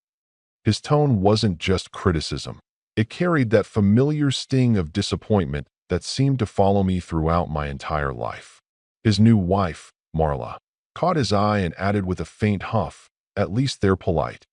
His tone wasn't just criticism. It carried that familiar sting of disappointment that seemed to follow me throughout my entire life. His new wife, Marla, caught his eye and added with a faint huff, "At least they're polite."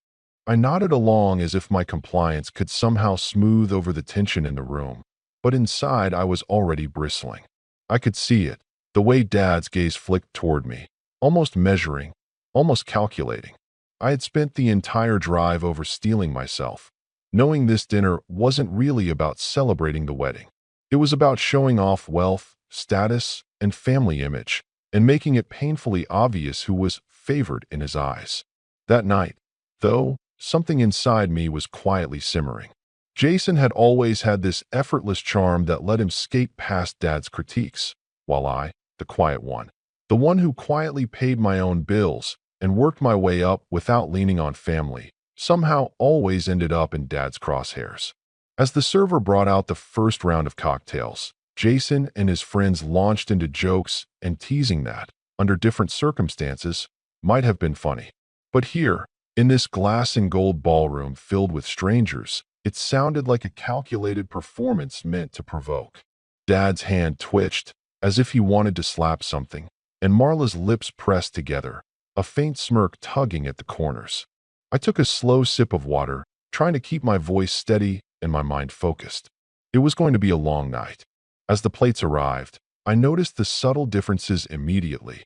I nodded along as if my compliance could somehow smooth over the tension in the room, but inside I was already bristling. I could see it, the way Dad's gaze flicked toward me, almost measuring, almost calculating. I had spent the entire drive oversteeling myself, knowing this dinner wasn't really about celebrating the wedding. It was about showing off wealth, status, and family image, and making it painfully obvious who was favored in his eyes. That night, though, something inside me was quietly simmering. Jason had always had this effortless charm that let him skate past Dad's critiques, while I, the quiet one, the one who quietly paid my own bills and worked my way up without leaning on family, somehow always ended up in Dad's crosshairs. As the server brought out the first round of cocktails, Jason and his friends launched into jokes and teasing that, under different circumstances, might have been funny. But here, in this glass and gold ballroom filled with strangers, it sounded like a calculated performance meant to provoke. Dad's hand twitched, as if he wanted to slap something, and Marla's lips pressed together, a faint smirk tugging at the corners. I took a slow sip of water, trying to keep my voice steady and my mind focused. It was going to be a long night. As the plates arrived, I noticed the subtle differences immediately.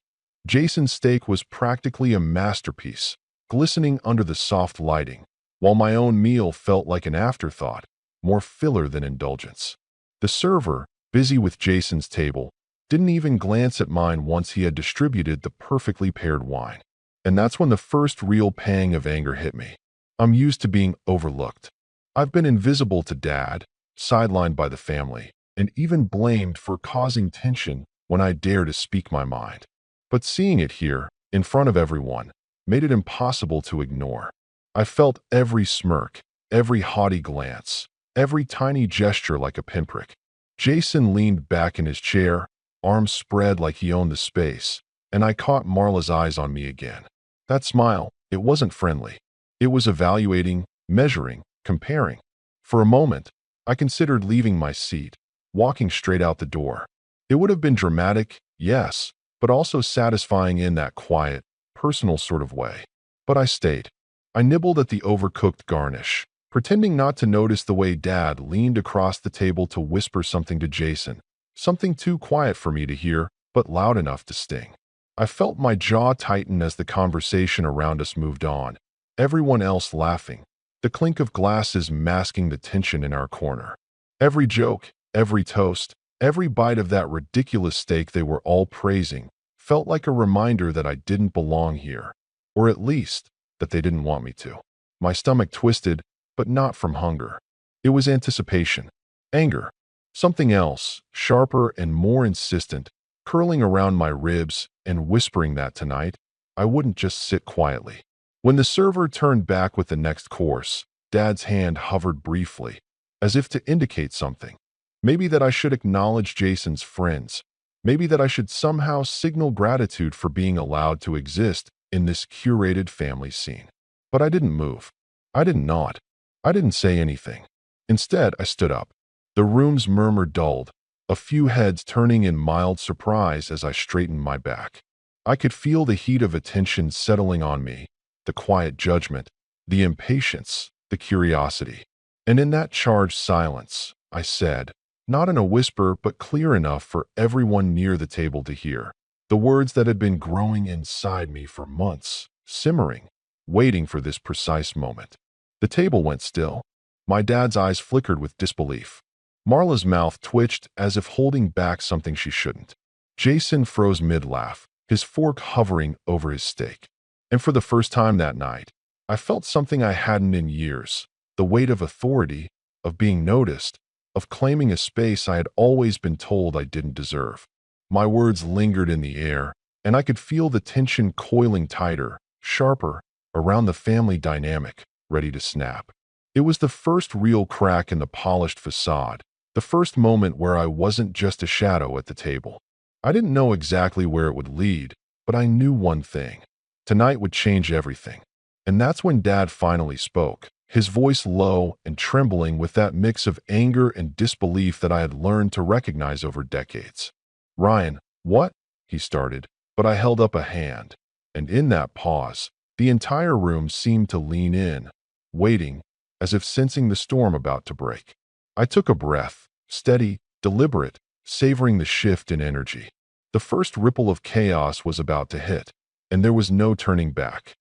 Jason's steak was practically a masterpiece, glistening under the soft lighting, while my own meal felt like an afterthought, more filler than indulgence. The server, busy with Jason's table, didn't even glance at mine once he had distributed the perfectly paired wine. And that's when the first real pang of anger hit me. I'm used to being overlooked. I've been invisible to Dad, sidelined by the family, and even blamed for causing tension when I dare to speak my mind. But seeing it here, in front of everyone, made it impossible to ignore. I felt every smirk, every haughty glance, every tiny gesture like a pinprick. Jason leaned back in his chair, arms spread like he owned the space, and I caught Marla's eyes on me again. That smile, it wasn't friendly. It was evaluating, measuring, comparing. For a moment, I considered leaving my seat, walking straight out the door. It would have been dramatic, yes, but also satisfying in that quiet, personal sort of way. But I stayed. I nibbled at the overcooked garnish, pretending not to notice the way Dad leaned across the table to whisper something to Jason, something too quiet for me to hear, but loud enough to sting. I felt my jaw tighten as the conversation around us moved on, everyone else laughing, the clink of glasses masking the tension in our corner. Every joke, every toast, every bite of that ridiculous steak they were all praising felt like a reminder that I didn't belong here, or at least, that they didn't want me to. My stomach twisted, but not from hunger. It was anticipation, anger, something else, sharper and more insistent, curling around my ribs and whispering that tonight, I wouldn't just sit quietly. When the server turned back with the next course, Dad's hand hovered briefly, as if to indicate something. Maybe that I should acknowledge Jason's friends. Maybe that I should somehow signal gratitude for being allowed to exist in this curated family scene. But I didn't move. I didn't nod. I didn't say anything. Instead, I stood up. The room's murmur dulled, a few heads turning in mild surprise as I straightened my back. I could feel the heat of attention settling on me, the quiet judgment, the impatience, the curiosity. And in that charged silence, I said, not in a whisper but clear enough for everyone near the table to hear, the words that had been growing inside me for months, simmering, waiting for this precise moment. The table went still. My dad's eyes flickered with disbelief. Marla's mouth twitched as if holding back something she shouldn't. Jason froze mid-laugh, his fork hovering over his steak. And for the first time that night, I felt something I hadn't in years, the weight of authority, of being noticed, of claiming a space I had always been told I didn't deserve. My words lingered in the air, and I could feel the tension coiling tighter, sharper, around the family dynamic, ready to snap. It was the first real crack in the polished facade, the first moment where I wasn't just a shadow at the table. I didn't know exactly where it would lead, but I knew one thing. Tonight would change everything. And that's when Dad finally spoke, his voice low and trembling with that mix of anger and disbelief that I had learned to recognize over decades. "Ryan, what?" he started, but I held up a hand, and in that pause, the entire room seemed to lean in, waiting, as if sensing the storm about to break. I took a breath, steady, deliberate, savoring the shift in energy. The first ripple of chaos was about to hit, and there was no turning back.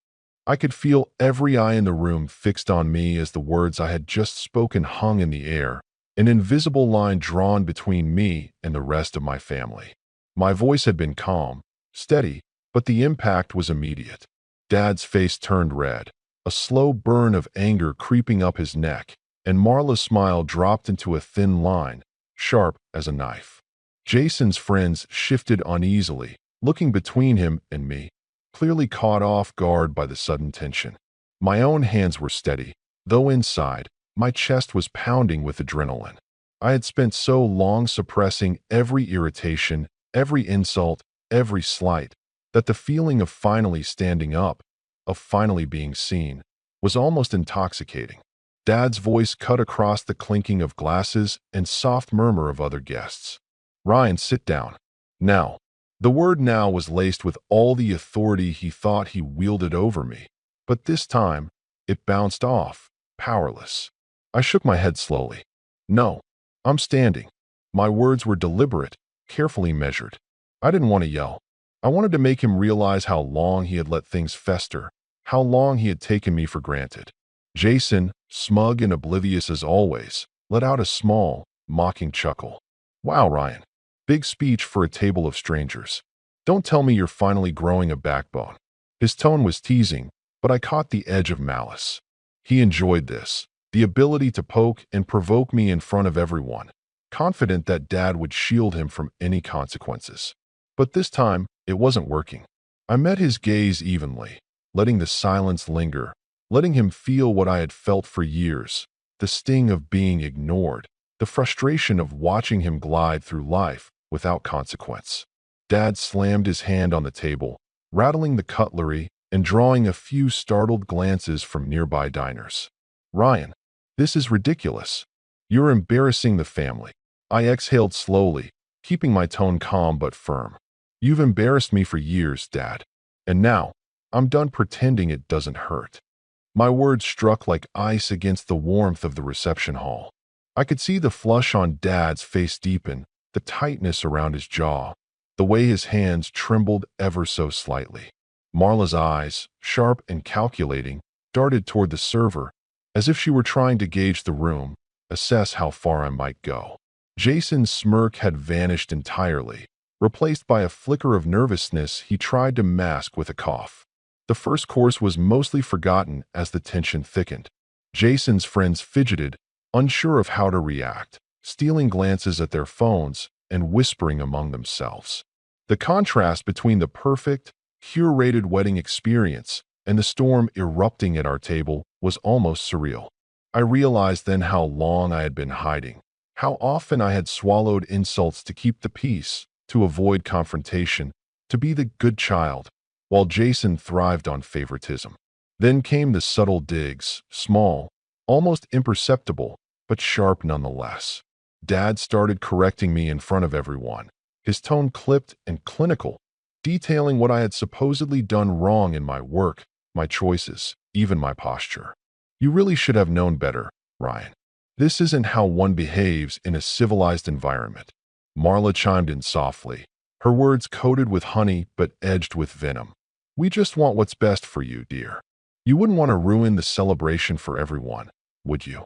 I could feel every eye in the room fixed on me as the words I had just spoken hung in the air, an invisible line drawn between me and the rest of my family. My voice had been calm, steady, but the impact was immediate. Dad's face turned red, a slow burn of anger creeping up his neck, and Marla's smile dropped into a thin line, sharp as a knife. Jason's friends shifted uneasily, looking between him and me, clearly caught off guard by the sudden tension. My own hands were steady, though inside, my chest was pounding with adrenaline. I had spent so long suppressing every irritation, every insult, every slight, that the feeling of finally standing up, of finally being seen, was almost intoxicating. Dad's voice cut across the clinking of glasses and soft murmur of other guests. "Ryan, sit down. Now." The word now was laced with all the authority he thought he wielded over me, but this time, it bounced off, powerless. I shook my head slowly. "No, I'm standing." My words were deliberate, carefully measured. I didn't want to yell. I wanted to make him realize how long he had let things fester, how long he had taken me for granted. Jason, smug and oblivious as always, let out a small, mocking chuckle. "Wow, Ryan. Big speech for a table of strangers. Don't tell me you're finally growing a backbone." His tone was teasing, but I caught the edge of malice. He enjoyed this, the ability to poke and provoke me in front of everyone, confident that Dad would shield him from any consequences. But this time, it wasn't working. I met his gaze evenly, letting the silence linger, letting him feel what I had felt for years, the sting of being ignored, the frustration of watching him glide through life without consequence. Dad slammed his hand on the table, rattling the cutlery and drawing a few startled glances from nearby diners. "Ryan, this is ridiculous. You're embarrassing the family." I exhaled slowly, keeping my tone calm but firm. "You've embarrassed me for years, Dad. And now, I'm done pretending it doesn't hurt." My words struck like ice against the warmth of the reception hall. I could see the flush on Dad's face deepen, the tightness around his jaw, the way his hands trembled ever so slightly. Marla's eyes, sharp and calculating, darted toward the server, as if she were trying to gauge the room, assess how far I might go. Jason's smirk had vanished entirely, replaced by a flicker of nervousness he tried to mask with a cough. The first course was mostly forgotten as the tension thickened. Jason's friends fidgeted, unsure of how to react, stealing glances at their phones and whispering among themselves. The contrast between the perfect, curated wedding experience and the storm erupting at our table was almost surreal. I realized then how long I had been hiding, how often I had swallowed insults to keep the peace, to avoid confrontation, to be the good child, while Jason thrived on favoritism. Then came the subtle digs, small, almost imperceptible, but sharp nonetheless. Dad started correcting me in front of everyone, his tone clipped and clinical, detailing what I had supposedly done wrong in my work, my choices, even my posture. "You really should have known better, Ryan. This isn't how one behaves in a civilized environment." Marla chimed in softly, her words coated with honey but edged with venom. "We just want what's best for you, dear. You wouldn't want to ruin the celebration for everyone, would you?"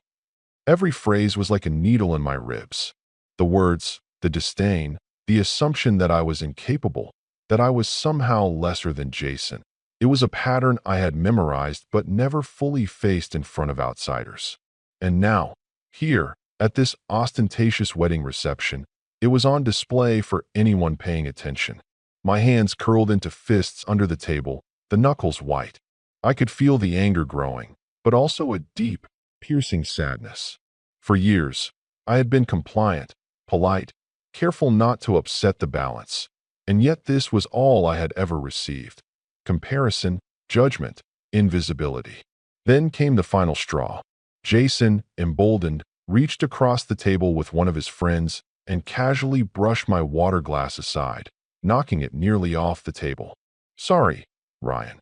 Every phrase was like a needle in my ribs. The words, the disdain, the assumption that I was incapable, that I was somehow lesser than Jason. It was a pattern I had memorized but never fully faced in front of outsiders. And now, here, at this ostentatious wedding reception, it was on display for anyone paying attention. My hands curled into fists under the table, the knuckles white. I could feel the anger growing, but also a deep, piercing sadness. For years, I had been compliant, polite, careful not to upset the balance, and yet this was all I had ever received. Comparison, judgment, invisibility. Then came the final straw. Jason, emboldened, reached across the table with one of his friends and casually brushed my water glass aside, knocking it nearly off the table. "Sorry, Ryan,"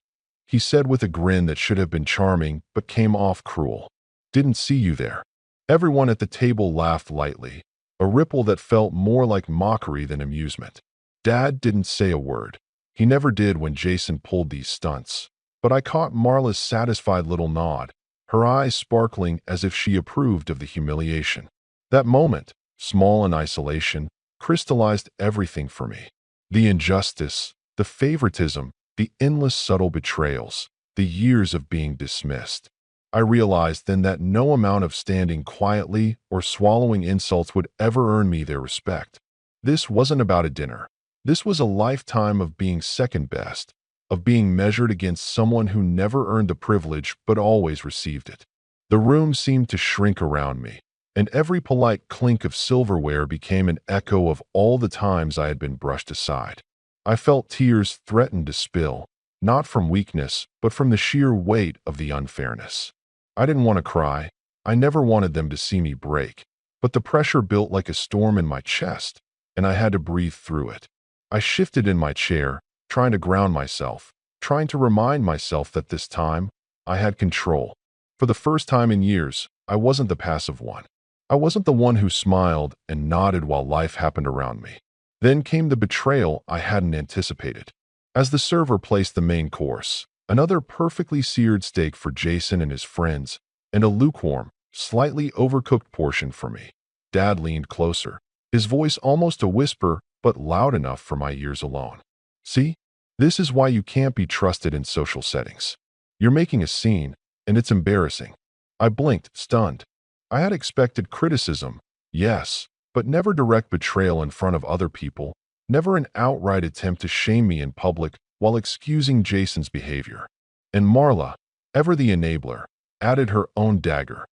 he said with a grin that should have been charming but came off cruel. "Didn't see you there." Everyone at the table laughed lightly, a ripple that felt more like mockery than amusement. Dad didn't say a word. He never did when Jason pulled these stunts. But I caught Marla's satisfied little nod, her eyes sparkling as if she approved of the humiliation. That moment, small in isolation, crystallized everything for me. The injustice, the favoritism, the endless subtle betrayals, the years of being dismissed. I realized then that no amount of standing quietly or swallowing insults would ever earn me their respect. This wasn't about a dinner. This was a lifetime of being second best, of being measured against someone who never earned the privilege but always received it. The room seemed to shrink around me, and every polite clink of silverware became an echo of all the times I had been brushed aside. I felt tears threaten to spill, not from weakness, but from the sheer weight of the unfairness. I didn't want to cry. I never wanted them to see me break, but the pressure built like a storm in my chest, and I had to breathe through it. I shifted in my chair, trying to ground myself, trying to remind myself that this time, I had control. For the first time in years, I wasn't the passive one. I wasn't the one who smiled and nodded while life happened around me. Then came the betrayal I hadn't anticipated. As the server placed the main course, another perfectly seared steak for Jason and his friends, and a lukewarm, slightly overcooked portion for me, Dad leaned closer, his voice almost a whisper, but loud enough for my ears alone. See, this is why you can't be trusted in social settings. You're making a scene, and it's embarrassing. I blinked, stunned. I had expected criticism, yes, but never direct betrayal in front of other people, never an outright attempt to shame me in public while excusing Jason's behavior. And Marla, ever the enabler, added her own dagger.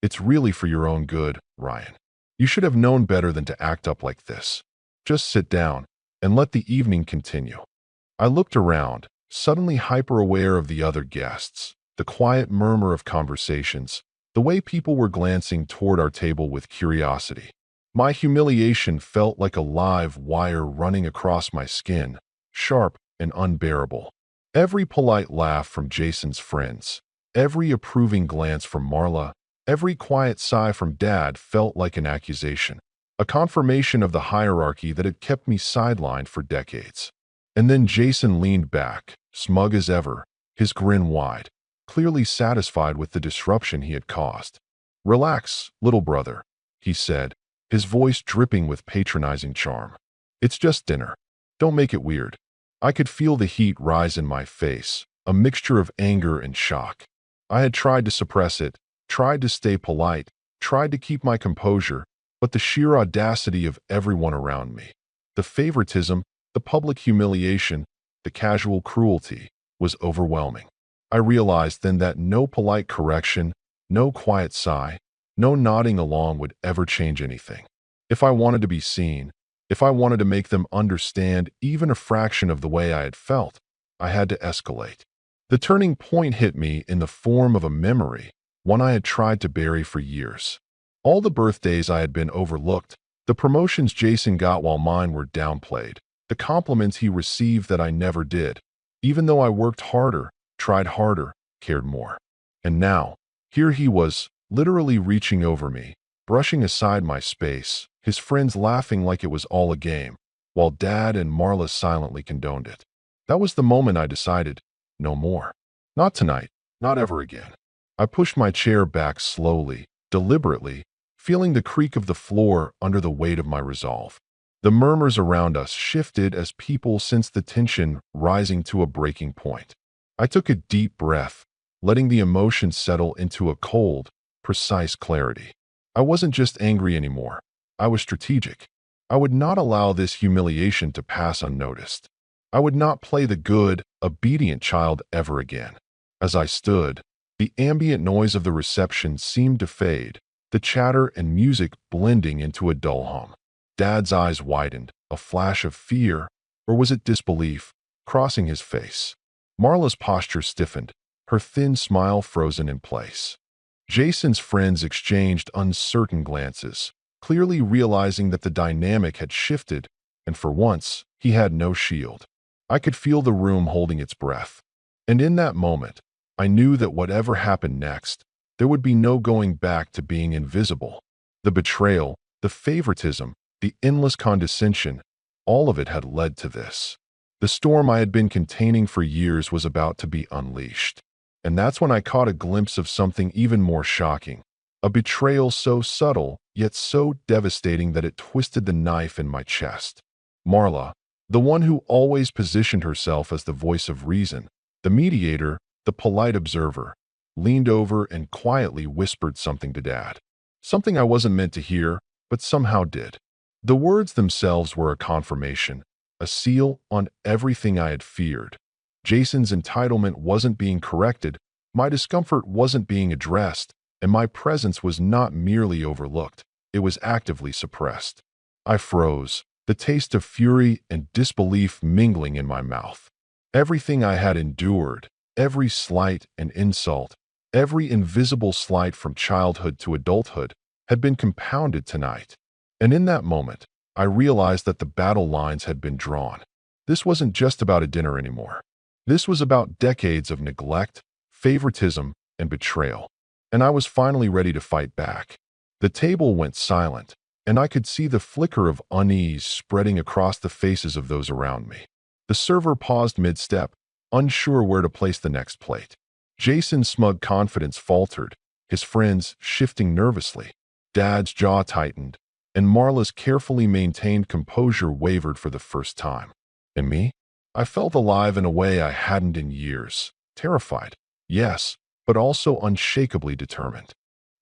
It's really for your own good, Ryan. You should have known better than to act up like this. Just sit down and let the evening continue. I looked around, suddenly hyper-aware of the other guests, the quiet murmur of conversations, the way people were glancing toward our table with curiosity. My humiliation felt like a live wire running across my skin, sharp and unbearable. Every polite laugh from Jason's friends, every approving glance from Marla, every quiet sigh from Dad felt like an accusation, a confirmation of the hierarchy that had kept me sidelined for decades. And then Jason leaned back, smug as ever, his grin wide, clearly satisfied with the disruption he had caused. "Relax, little brother," he said, his voice dripping with patronizing charm. "It's just dinner. Don't make it weird." I could feel the heat rise in my face, a mixture of anger and shock. I had tried to suppress it, tried to stay polite, tried to keep my composure, but the sheer audacity of everyone around me, the favoritism, the public humiliation, the casual cruelty, was overwhelming. I realized then that no polite correction, no quiet sigh, no nodding along would ever change anything. If I wanted to be seen, if I wanted to make them understand even a fraction of the way I had felt, I had to escalate. The turning point hit me in the form of a memory, one I had tried to bury for years. All the birthdays I had been overlooked, the promotions Jason got while mine were downplayed, the compliments he received that I never did, even though I worked harder, tried harder, cared more. And now, here he was, literally reaching over me, brushing aside my space, his friends laughing like it was all a game, while Dad and Marla silently condoned it. That was the moment I decided, no more. Not tonight, not ever again. I pushed my chair back slowly, deliberately, feeling the creak of the floor under the weight of my resolve. The murmurs around us shifted as people sensed the tension rising to a breaking point. I took a deep breath, letting the emotions settle into a cold, precise clarity. I wasn't just angry anymore. I was strategic. I would not allow this humiliation to pass unnoticed. I would not play the good, obedient child ever again. As I stood, the ambient noise of the reception seemed to fade, the chatter and music blending into a dull hum. Dad's eyes widened, a flash of fear, or was it disbelief, crossing his face. Marla's posture stiffened, her thin smile frozen in place. Jason's friends exchanged uncertain glances, clearly realizing that the dynamic had shifted, and for once, he had no shield. I could feel the room holding its breath. And in that moment, I knew that whatever happened next, there would be no going back to being invisible. The betrayal, the favoritism, the endless condescension, all of it had led to this. The storm I had been containing for years was about to be unleashed. And that's when I caught a glimpse of something even more shocking. A betrayal so subtle, yet so devastating that it twisted the knife in my chest. Marla, the one who always positioned herself as the voice of reason, the mediator, the polite observer, leaned over and quietly whispered something to Dad. Something I wasn't meant to hear, but somehow did. The words themselves were a confirmation, a seal on everything I had feared. Jason's entitlement wasn't being corrected, my discomfort wasn't being addressed, and my presence was not merely overlooked, it was actively suppressed. I froze, the taste of fury and disbelief mingling in my mouth. Everything I had endured, every slight and insult, every invisible slight from childhood to adulthood, had been compounded tonight. And in that moment, I realized that the battle lines had been drawn. This wasn't just about a dinner anymore. This was about decades of neglect, favoritism, and betrayal. And I was finally ready to fight back. The table went silent, and I could see the flicker of unease spreading across the faces of those around me. The server paused mid-step, unsure where to place the next plate. Jason's smug confidence faltered, his friends shifting nervously. Dad's jaw tightened, and Marla's carefully maintained composure wavered for the first time. And me? I felt alive in a way I hadn't in years. Terrified, yes, but also unshakably determined.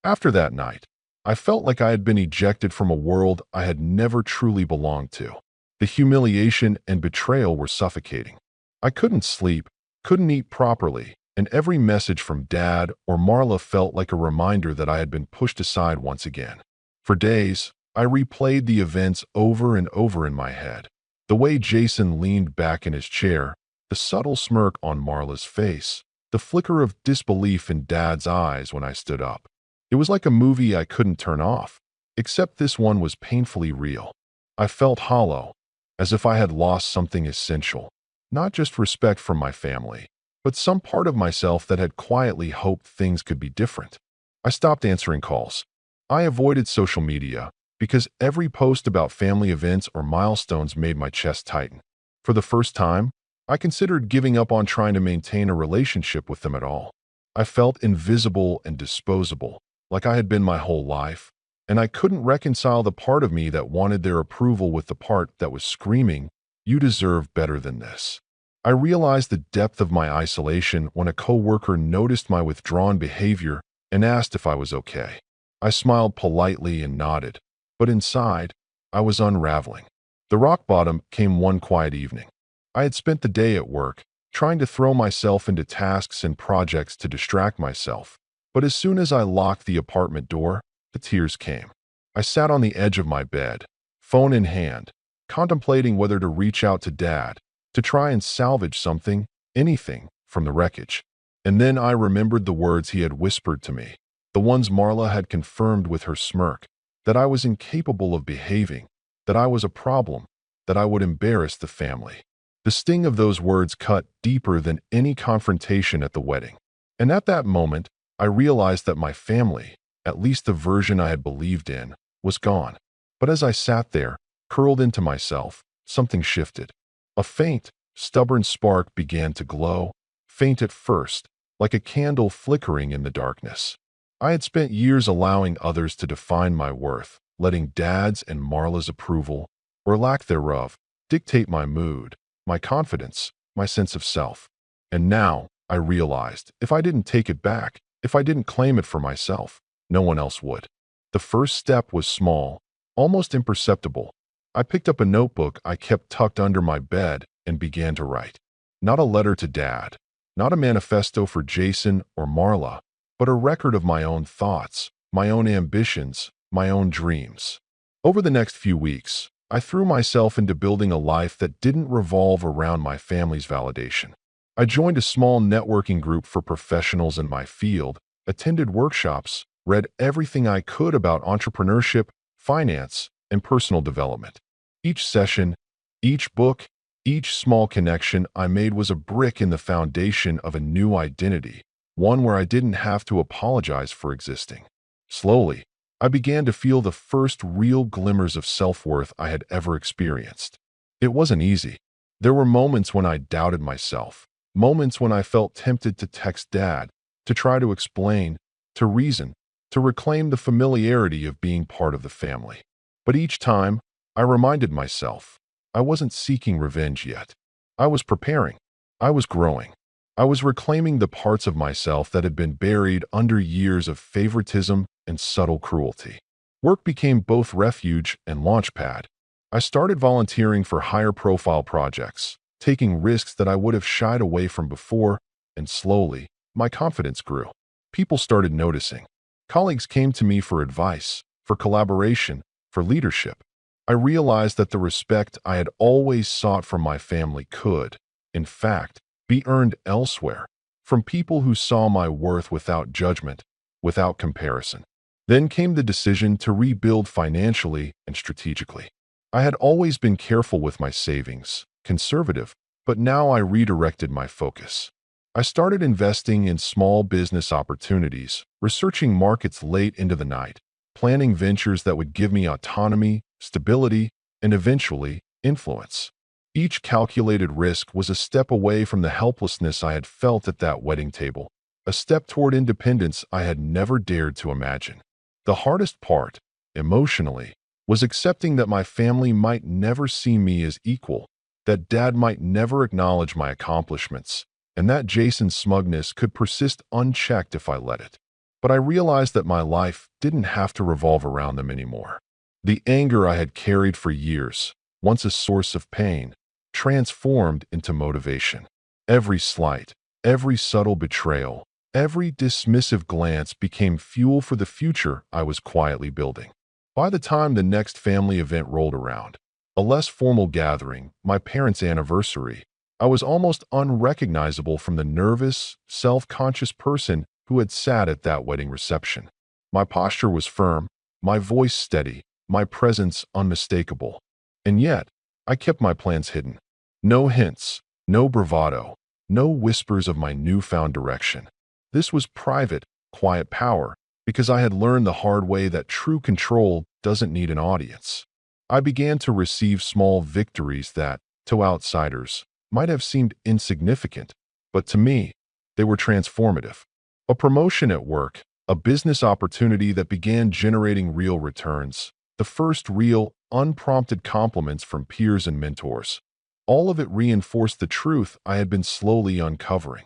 After that night, I felt like I had been ejected from a world I had never truly belonged to. The humiliation and betrayal were suffocating. I couldn't sleep, couldn't eat properly, and every message from Dad or Marla felt like a reminder that I had been pushed aside once again. For days, I replayed the events over and over in my head. The way Jason leaned back in his chair, the subtle smirk on Marla's face, the flicker of disbelief in Dad's eyes when I stood up. It was like a movie I couldn't turn off, except this one was painfully real. I felt hollow, as if I had lost something essential, not just respect from my family, but some part of myself that had quietly hoped things could be different. I stopped answering calls. I avoided social media because every post about family events or milestones made my chest tighten. For the first time, I considered giving up on trying to maintain a relationship with them at all. I felt invisible and disposable, like I had been my whole life, and I couldn't reconcile the part of me that wanted their approval with the part that was screaming, "You deserve better than this." I realized the depth of my isolation when a coworker noticed my withdrawn behavior and asked if I was okay. I smiled politely and nodded, but inside, I was unraveling. The rock bottom came one quiet evening. I had spent the day at work, trying to throw myself into tasks and projects to distract myself, but as soon as I locked the apartment door, the tears came. I sat on the edge of my bed, phone in hand, contemplating whether to reach out to Dad, to try and salvage something, anything, from the wreckage. And then I remembered the words he had whispered to me, the ones Marla had confirmed with her smirk, that I was incapable of behaving, that I was a problem, that I would embarrass the family. The sting of those words cut deeper than any confrontation at the wedding. And at that moment, I realized that my family, at least the version I had believed in, was gone. But as I sat there, curled into myself, something shifted. A faint, stubborn spark began to glow, faint at first, like a candle flickering in the darkness. I had spent years allowing others to define my worth, letting Dad's and Marla's approval, or lack thereof, dictate my mood, my confidence, my sense of self. And now, I realized, if I didn't take it back, if I didn't claim it for myself, no one else would. The first step was small, almost imperceptible. I picked up a notebook I kept tucked under my bed and began to write. Not a letter to Dad, not a manifesto for Jason or Marla, but a record of my own thoughts, my own ambitions, my own dreams. Over the next few weeks, I threw myself into building a life that didn't revolve around my family's validation. I joined a small networking group for professionals in my field, attended workshops, read everything I could about entrepreneurship, finance, and personal development. Each session, each book, each small connection I made was a brick in the foundation of a new identity, one where I didn't have to apologize for existing. Slowly, I began to feel the first real glimmers of self-worth I had ever experienced. It wasn't easy. There were moments when I doubted myself, moments when I felt tempted to text Dad, to try to explain, to reason, to reclaim the familiarity of being part of the family. But each time, I reminded myself, I wasn't seeking revenge yet. I was preparing. I was growing. I was reclaiming the parts of myself that had been buried under years of favoritism and subtle cruelty. Work became both refuge and launchpad. I started volunteering for higher-profile projects, taking risks that I would have shied away from before, and slowly, my confidence grew. People started noticing. Colleagues came to me for advice, for collaboration, for leadership. I realized that the respect I had always sought from my family could, in fact, be earned elsewhere, from people who saw my worth without judgment, without comparison. Then came the decision to rebuild financially and strategically. I had always been careful with my savings, conservative, but now I redirected my focus. I started investing in small business opportunities, researching markets late into the night, planning ventures that would give me autonomy, stability, and eventually, influence. Each calculated risk was a step away from the helplessness I had felt at that wedding table, a step toward independence I had never dared to imagine. The hardest part, emotionally, was accepting that my family might never see me as equal, that Dad might never acknowledge my accomplishments, and that Jason's smugness could persist unchecked if I let it. But I realized that my life didn't have to revolve around them anymore. The anger I had carried for years, once a source of pain, transformed into motivation. Every slight, every subtle betrayal, every dismissive glance became fuel for the future I was quietly building. By the time the next family event rolled around, a less formal gathering, my parents' anniversary, I was almost unrecognizable from the nervous, self-conscious person who had sat at that wedding reception. My posture was firm, my voice steady, my presence unmistakable. And yet, I kept my plans hidden. No hints, no bravado, no whispers of my newfound direction. This was private, quiet power, because I had learned the hard way that true control doesn't need an audience. I began to receive small victories that, to outsiders, might have seemed insignificant, but to me, they were transformative. A promotion at work, a business opportunity that began generating real returns, the first real, unprompted compliments from peers and mentors. All of it reinforced the truth I had been slowly uncovering.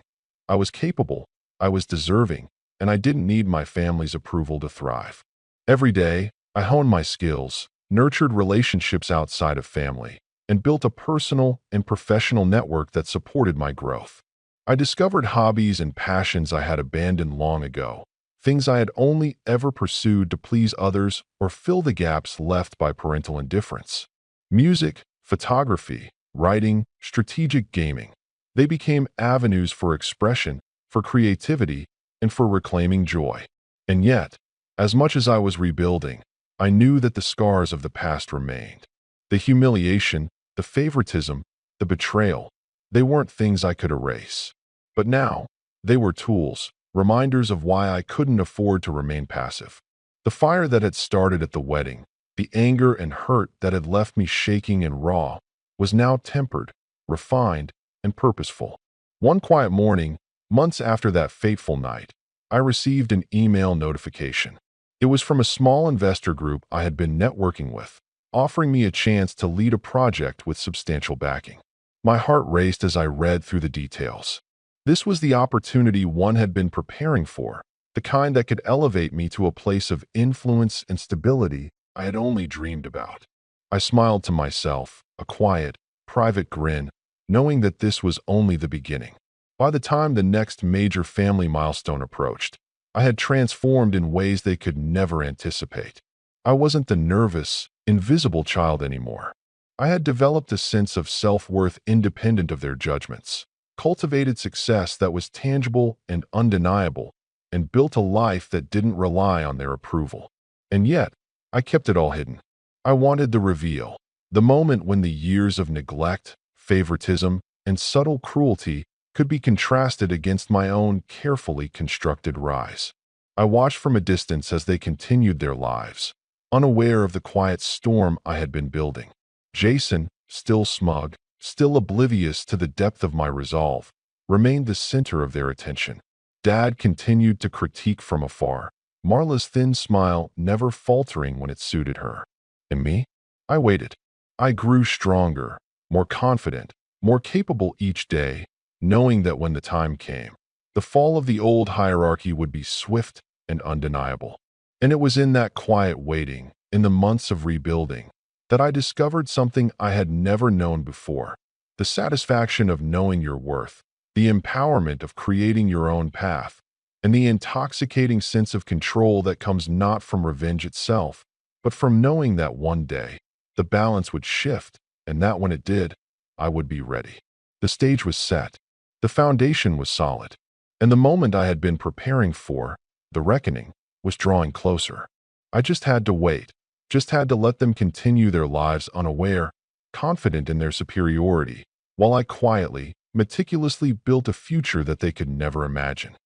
I was capable, I was deserving, and I didn't need my family's approval to thrive. Every day, I honed my skills, nurtured relationships outside of family, and built a personal and professional network that supported my growth. I discovered hobbies and passions I had abandoned long ago, things I had only ever pursued to please others or fill the gaps left by parental indifference. Music, photography, writing, strategic gaming. They became avenues for expression, for creativity, and for reclaiming joy. And yet, as much as I was rebuilding, I knew that the scars of the past remained. The humiliation, the favoritism, the betrayal, they weren't things I could erase. But now, they were tools, reminders of why I couldn't afford to remain passive. The fire that had started at the wedding, the anger and hurt that had left me shaking and raw, was now tempered, refined, and purposeful. One quiet morning, months after that fateful night, I received an email notification. It was from a small investor group I had been networking with, offering me a chance to lead a project with substantial backing. My heart raced as I read through the details. This was the opportunity one had been preparing for, the kind that could elevate me to a place of influence and stability I had only dreamed about. I smiled to myself, a quiet, private grin, knowing that this was only the beginning. By the time the next major family milestone approached, I had transformed in ways they could never anticipate. I wasn't the nervous, invisible child anymore. I had developed a sense of self-worth independent of their judgments, cultivated success that was tangible and undeniable, and built a life that didn't rely on their approval. And yet, I kept it all hidden. I wanted the reveal, the moment when the years of neglect, favoritism, and subtle cruelty could be contrasted against my own carefully constructed rise. I watched from a distance as they continued their lives, unaware of the quiet storm I had been building. Jason, still smug, still oblivious to the depth of my resolve, remained the center of their attention. Dad continued to critique from afar, Marla's thin smile never faltering when it suited her. And me? I waited. I grew stronger, more confident, more capable each day, knowing that when the time came, the fall of the old hierarchy would be swift and undeniable. And it was in that quiet waiting, in the months of rebuilding, that I discovered something I had never known before: the satisfaction of knowing your worth, the empowerment of creating your own path, and the intoxicating sense of control that comes not from revenge itself, but from knowing that one day the balance would shift, and that when it did, I would be ready. The stage was set, the foundation was solid, and the moment I had been preparing for, the reckoning, was drawing closer. I just had to wait, just had to let them continue their lives unaware, confident in their superiority, while I quietly, meticulously built a future that they could never imagine.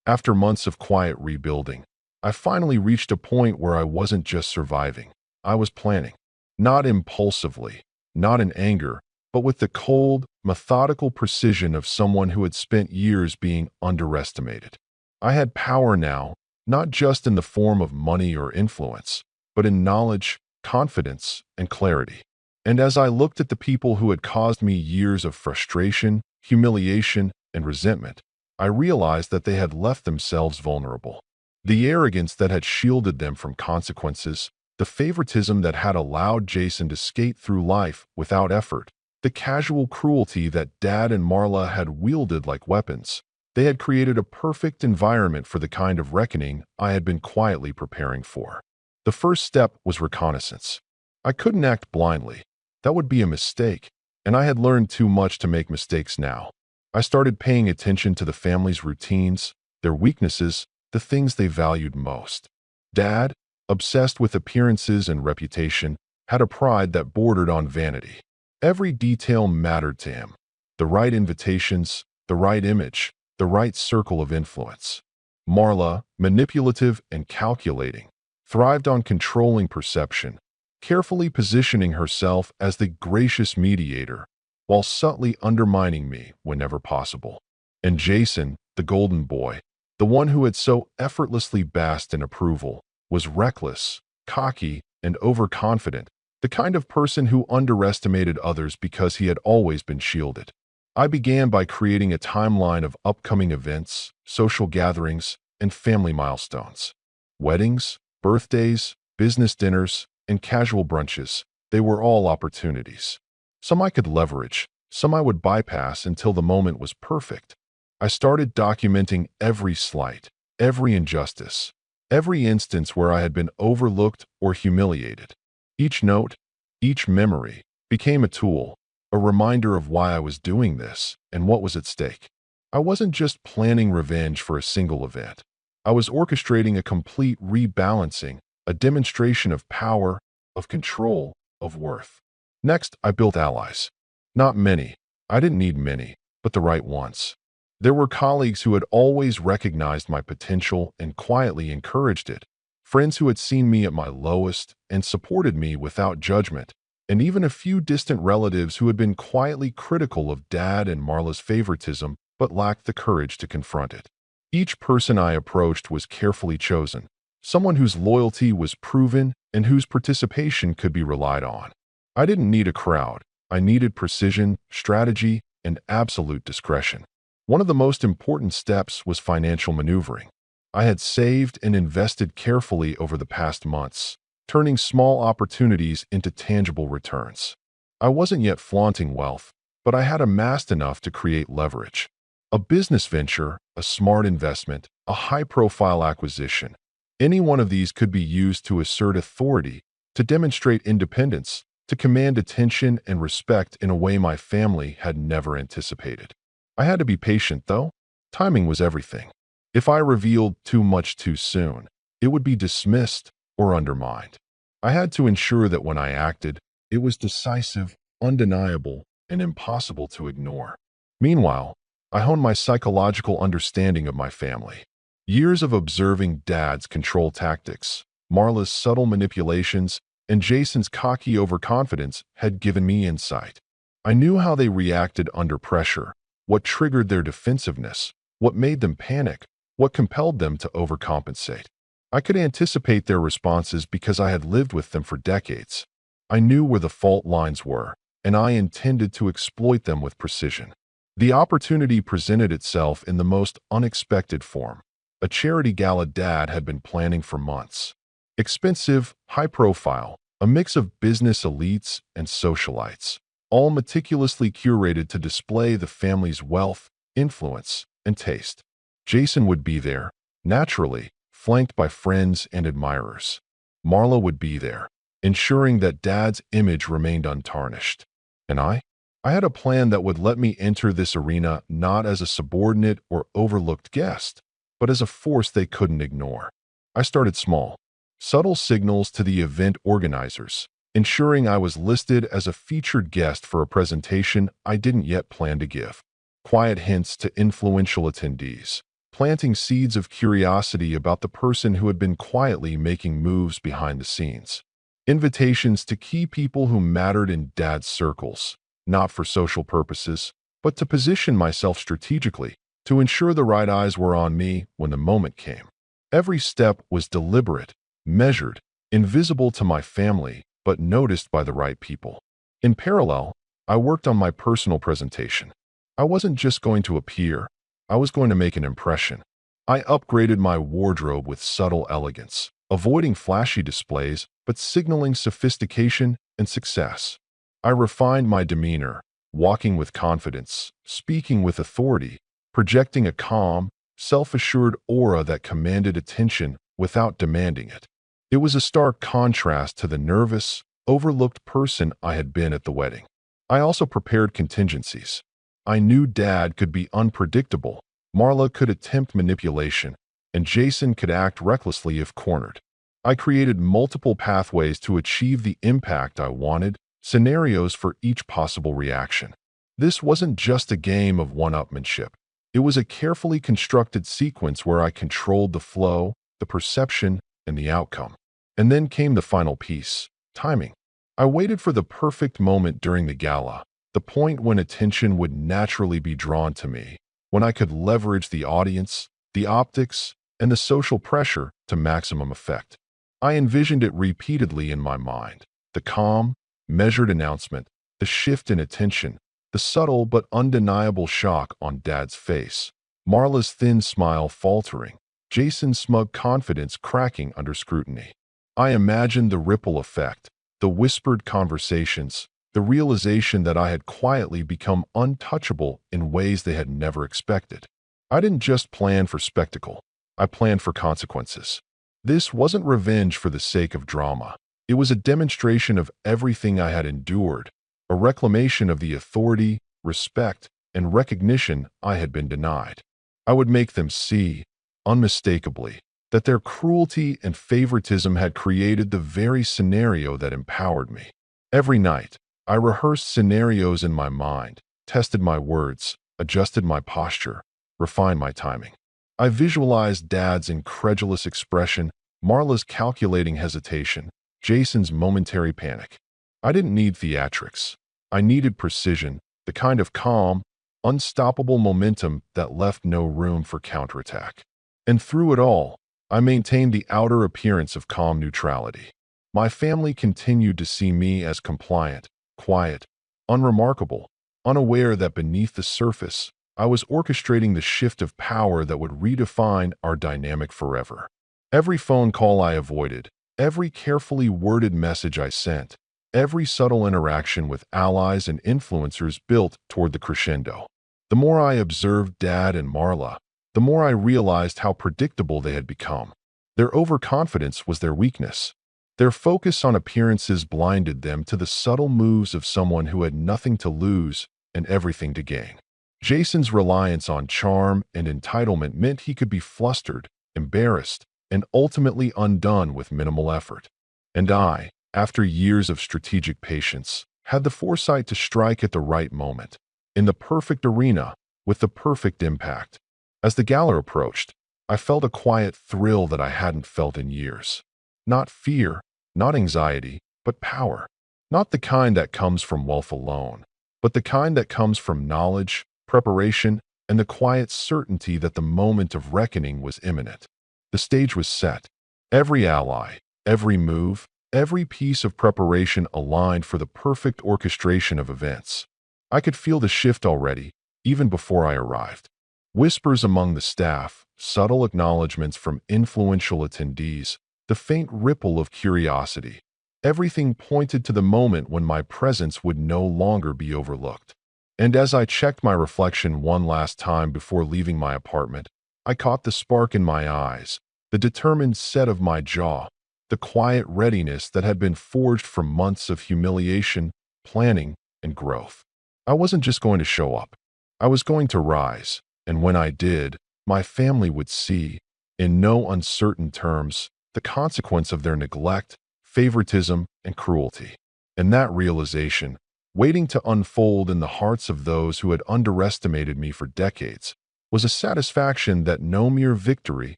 After months of quiet rebuilding, I finally reached a point where I wasn't just surviving, I was planning. Not impulsively, not in anger, but with the cold, methodical precision of someone who had spent years being underestimated. I had power now, not just in the form of money or influence, but in knowledge, confidence, and clarity. And as I looked at the people who had caused me years of frustration, humiliation, and resentment, I realized that they had left themselves vulnerable. The arrogance that had shielded them from consequences, the favoritism that had allowed Jason to skate through life without effort, the casual cruelty that Dad and Marla had wielded like weapons. They had created a perfect environment for the kind of reckoning I had been quietly preparing for. The first step was reconnaissance. I couldn't act blindly. That would be a mistake, and I had learned too much to make mistakes now. I started paying attention to the family's routines, their weaknesses, the things they valued most. Dad, obsessed with appearances and reputation, had a pride that bordered on vanity. Every detail mattered to him: the right invitations, the right image, the right circle of influence. Marla, manipulative and calculating, thrived on controlling perception, carefully positioning herself as the gracious mediator, while subtly undermining me whenever possible. And Jason, the golden boy, the one who had so effortlessly basked in approval, was reckless, cocky, and overconfident, the kind of person who underestimated others because he had always been shielded. I began by creating a timeline of upcoming events, social gatherings, and family milestones. Weddings, birthdays, business dinners, and casual brunches, they were all opportunities. Some I could leverage, some I would bypass until the moment was perfect. I started documenting every slight, every injustice, every instance where I had been overlooked or humiliated. Each note, each memory, became a tool, a reminder of why I was doing this and what was at stake. I wasn't just planning revenge for a single event. I was orchestrating a complete rebalancing, a demonstration of power, of control, of worth. Next, I built allies. Not many. I didn't need many, but the right ones. There were colleagues who had always recognized my potential and quietly encouraged it, friends who had seen me at my lowest and supported me without judgment, and even a few distant relatives who had been quietly critical of Dad and Marla's favoritism but lacked the courage to confront it. Each person I approached was carefully chosen, someone whose loyalty was proven and whose participation could be relied on. I didn't need a crowd. I needed precision, strategy, and absolute discretion. One of the most important steps was financial maneuvering. I had saved and invested carefully over the past months, turning small opportunities into tangible returns. I wasn't yet flaunting wealth, but I had amassed enough to create leverage. A business venture, a smart investment, a high-profile acquisition. Any one of these could be used to assert authority, to demonstrate independence, to command attention and respect in a way my family had never anticipated. I had to be patient, though. Timing was everything. If I revealed too much too soon, it would be dismissed or undermined. I had to ensure that when I acted, it was decisive, undeniable, and impossible to ignore. Meanwhile, I honed my psychological understanding of my family. Years of observing Dad's control tactics, Marla's subtle manipulations, and Jason's cocky overconfidence had given me insight. I knew how they reacted under pressure, what triggered their defensiveness, what made them panic, what compelled them to overcompensate. I could anticipate their responses because I had lived with them for decades. I knew where the fault lines were, and I intended to exploit them with precision. The opportunity presented itself in the most unexpected form. A charity gala Dad had been planning for months. Expensive, high profile, a mix of business elites and socialites, all meticulously curated to display the family's wealth, influence, and taste. Jason would be there, naturally, flanked by friends and admirers. Marla would be there, ensuring that Dad's image remained untarnished. And I had a plan that would let me enter this arena not as a subordinate or overlooked guest, but as a force they couldn't ignore. I started small. Subtle signals to the event organizers, ensuring I was listed as a featured guest for a presentation I didn't yet plan to give. Quiet hints to influential attendees, planting seeds of curiosity about the person who had been quietly making moves behind the scenes. Invitations to key people who mattered in Dad's circles, not for social purposes, but to position myself strategically, to ensure the right eyes were on me when the moment came. Every step was deliberate, measured, invisible to my family, but noticed by the right people. In parallel, I worked on my personal presentation. I wasn't just going to appear, I was going to make an impression. I upgraded my wardrobe with subtle elegance, avoiding flashy displays, but signaling sophistication and success. I refined my demeanor, walking with confidence, speaking with authority, projecting a calm, self-assured aura that commanded attention without demanding it. It was a stark contrast to the nervous, overlooked person I had been at the wedding. I also prepared contingencies. I knew Dad could be unpredictable, Marla could attempt manipulation, and Jason could act recklessly if cornered. I created multiple pathways to achieve the impact I wanted, scenarios for each possible reaction. This wasn't just a game of one-upmanship. It was a carefully constructed sequence where I controlled the flow, the perception, and the outcome. And then came the final piece, timing. I waited for the perfect moment during the gala, the point when attention would naturally be drawn to me, when I could leverage the audience, the optics, and the social pressure to maximum effect. I envisioned it repeatedly in my mind. The calm, measured announcement, the shift in attention, the subtle but undeniable shock on Dad's face, Marla's thin smile faltering, Jason's smug confidence cracking under scrutiny. I imagined the ripple effect, the whispered conversations, the realization that I had quietly become untouchable in ways they had never expected. I didn't just plan for spectacle, I planned for consequences. This wasn't revenge for the sake of drama. It was a demonstration of everything I had endured, a reclamation of the authority, respect, and recognition I had been denied. I would make them see, unmistakably, that their cruelty and favoritism had created the very scenario that empowered me. Every night, I rehearsed scenarios in my mind, tested my words, adjusted my posture, refined my timing. I visualized Dad's incredulous expression, Marla's calculating hesitation, Jason's momentary panic. I didn't need theatrics. I needed precision, the kind of calm, unstoppable momentum that left no room for counterattack. And through it all, I maintained the outer appearance of calm neutrality. My family continued to see me as compliant, quiet, unremarkable, unaware that beneath the surface, I was orchestrating the shift of power that would redefine our dynamic forever. Every phone call I avoided, every carefully worded message I sent, every subtle interaction with allies and influencers built toward the crescendo. The more I observed Dad and Marla, the more I realized how predictable they had become. Their overconfidence was their weakness. Their focus on appearances blinded them to the subtle moves of someone who had nothing to lose and everything to gain. Jason's reliance on charm and entitlement meant he could be flustered, embarrassed, and ultimately undone with minimal effort. And I, after years of strategic patience, had the foresight to strike at the right moment, in the perfect arena, with the perfect impact. As the gala approached, I felt a quiet thrill that I hadn't felt in years. Not fear, not anxiety, but power. Not the kind that comes from wealth alone, but the kind that comes from knowledge, preparation, and the quiet certainty that the moment of reckoning was imminent. The stage was set. Every ally, every move, every piece of preparation aligned for the perfect orchestration of events. I could feel the shift already, even before I arrived. Whispers among the staff, subtle acknowledgments from influential attendees, the faint ripple of curiosity. Everything pointed to the moment when my presence would no longer be overlooked. And as I checked my reflection one last time before leaving my apartment, I caught the spark in my eyes, the determined set of my jaw, the quiet readiness that had been forged from months of humiliation, planning, and growth. I wasn't just going to show up. I was going to rise, and when I did, my family would see, in no uncertain terms, the consequence of their neglect, favoritism, and cruelty. And that realization, waiting to unfold in the hearts of those who had underestimated me for decades, was a satisfaction that no mere victory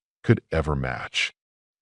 could ever match.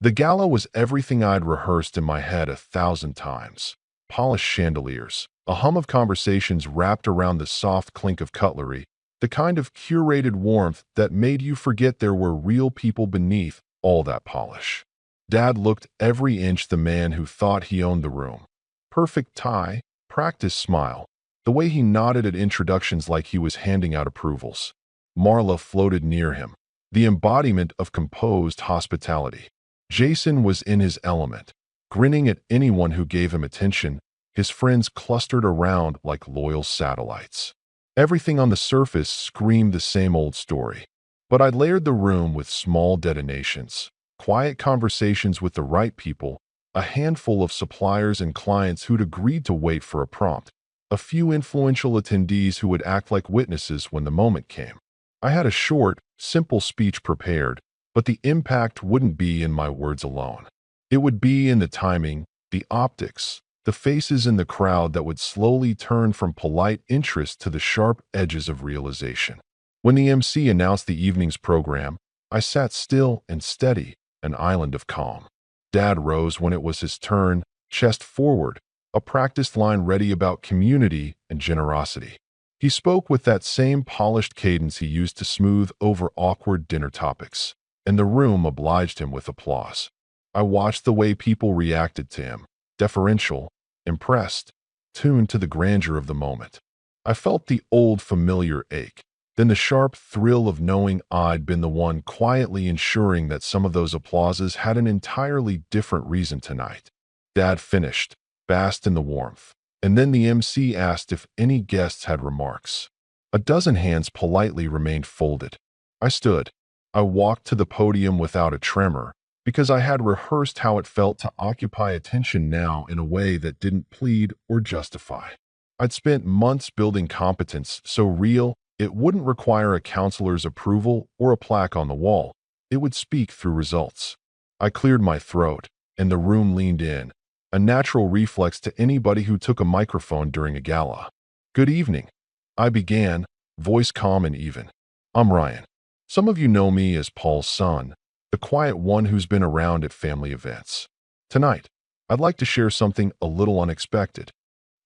The gala was everything I'd rehearsed in my head 1,000 times. Polished chandeliers, a hum of conversations wrapped around the soft clink of cutlery, the kind of curated warmth that made you forget there were real people beneath all that polish. Dad looked every inch the man who thought he owned the room. Perfect tie, practiced smile, the way he nodded at introductions like he was handing out approvals. Marla floated near him, the embodiment of composed hospitality. Jason was in his element, grinning at anyone who gave him attention, his friends clustered around like loyal satellites. Everything on the surface screamed the same old story. But I layered the room with small detonations, quiet conversations with the right people, a handful of suppliers and clients who'd agreed to wait for a prompt, a few influential attendees who would act like witnesses when the moment came. I had a short, simple speech prepared, but the impact wouldn't be in my words alone. It would be in the timing, the optics, the faces in the crowd that would slowly turn from polite interest to the sharp edges of realization. When the MC announced the evening's program, I sat still and steady, an island of calm. Dad rose when it was his turn, chest forward, a practiced line ready about community and generosity. He spoke with that same polished cadence he used to smooth over awkward dinner topics, and the room obliged him with applause. I watched the way people reacted to him, deferential, impressed, tuned to the grandeur of the moment. I felt the old familiar ache, then the sharp thrill of knowing I'd been the one quietly ensuring that some of those applauses had an entirely different reason tonight. Dad finished, basked in the warmth, and then the MC asked if any guests had remarks. A dozen hands politely remained folded. I stood. I walked to the podium without a tremor, because I had rehearsed how it felt to occupy attention now in a way that didn't plead or justify. I'd spent months building competence so real it wouldn't require a counselor's approval or a plaque on the wall. It would speak through results. I cleared my throat, and the room leaned in, a natural reflex to anybody who took a microphone during a gala. "Good evening," I began, voice calm and even. "I'm Ryan. Some of you know me as Paul's son, the quiet one who's been around at family events. Tonight, I'd like to share something a little unexpected."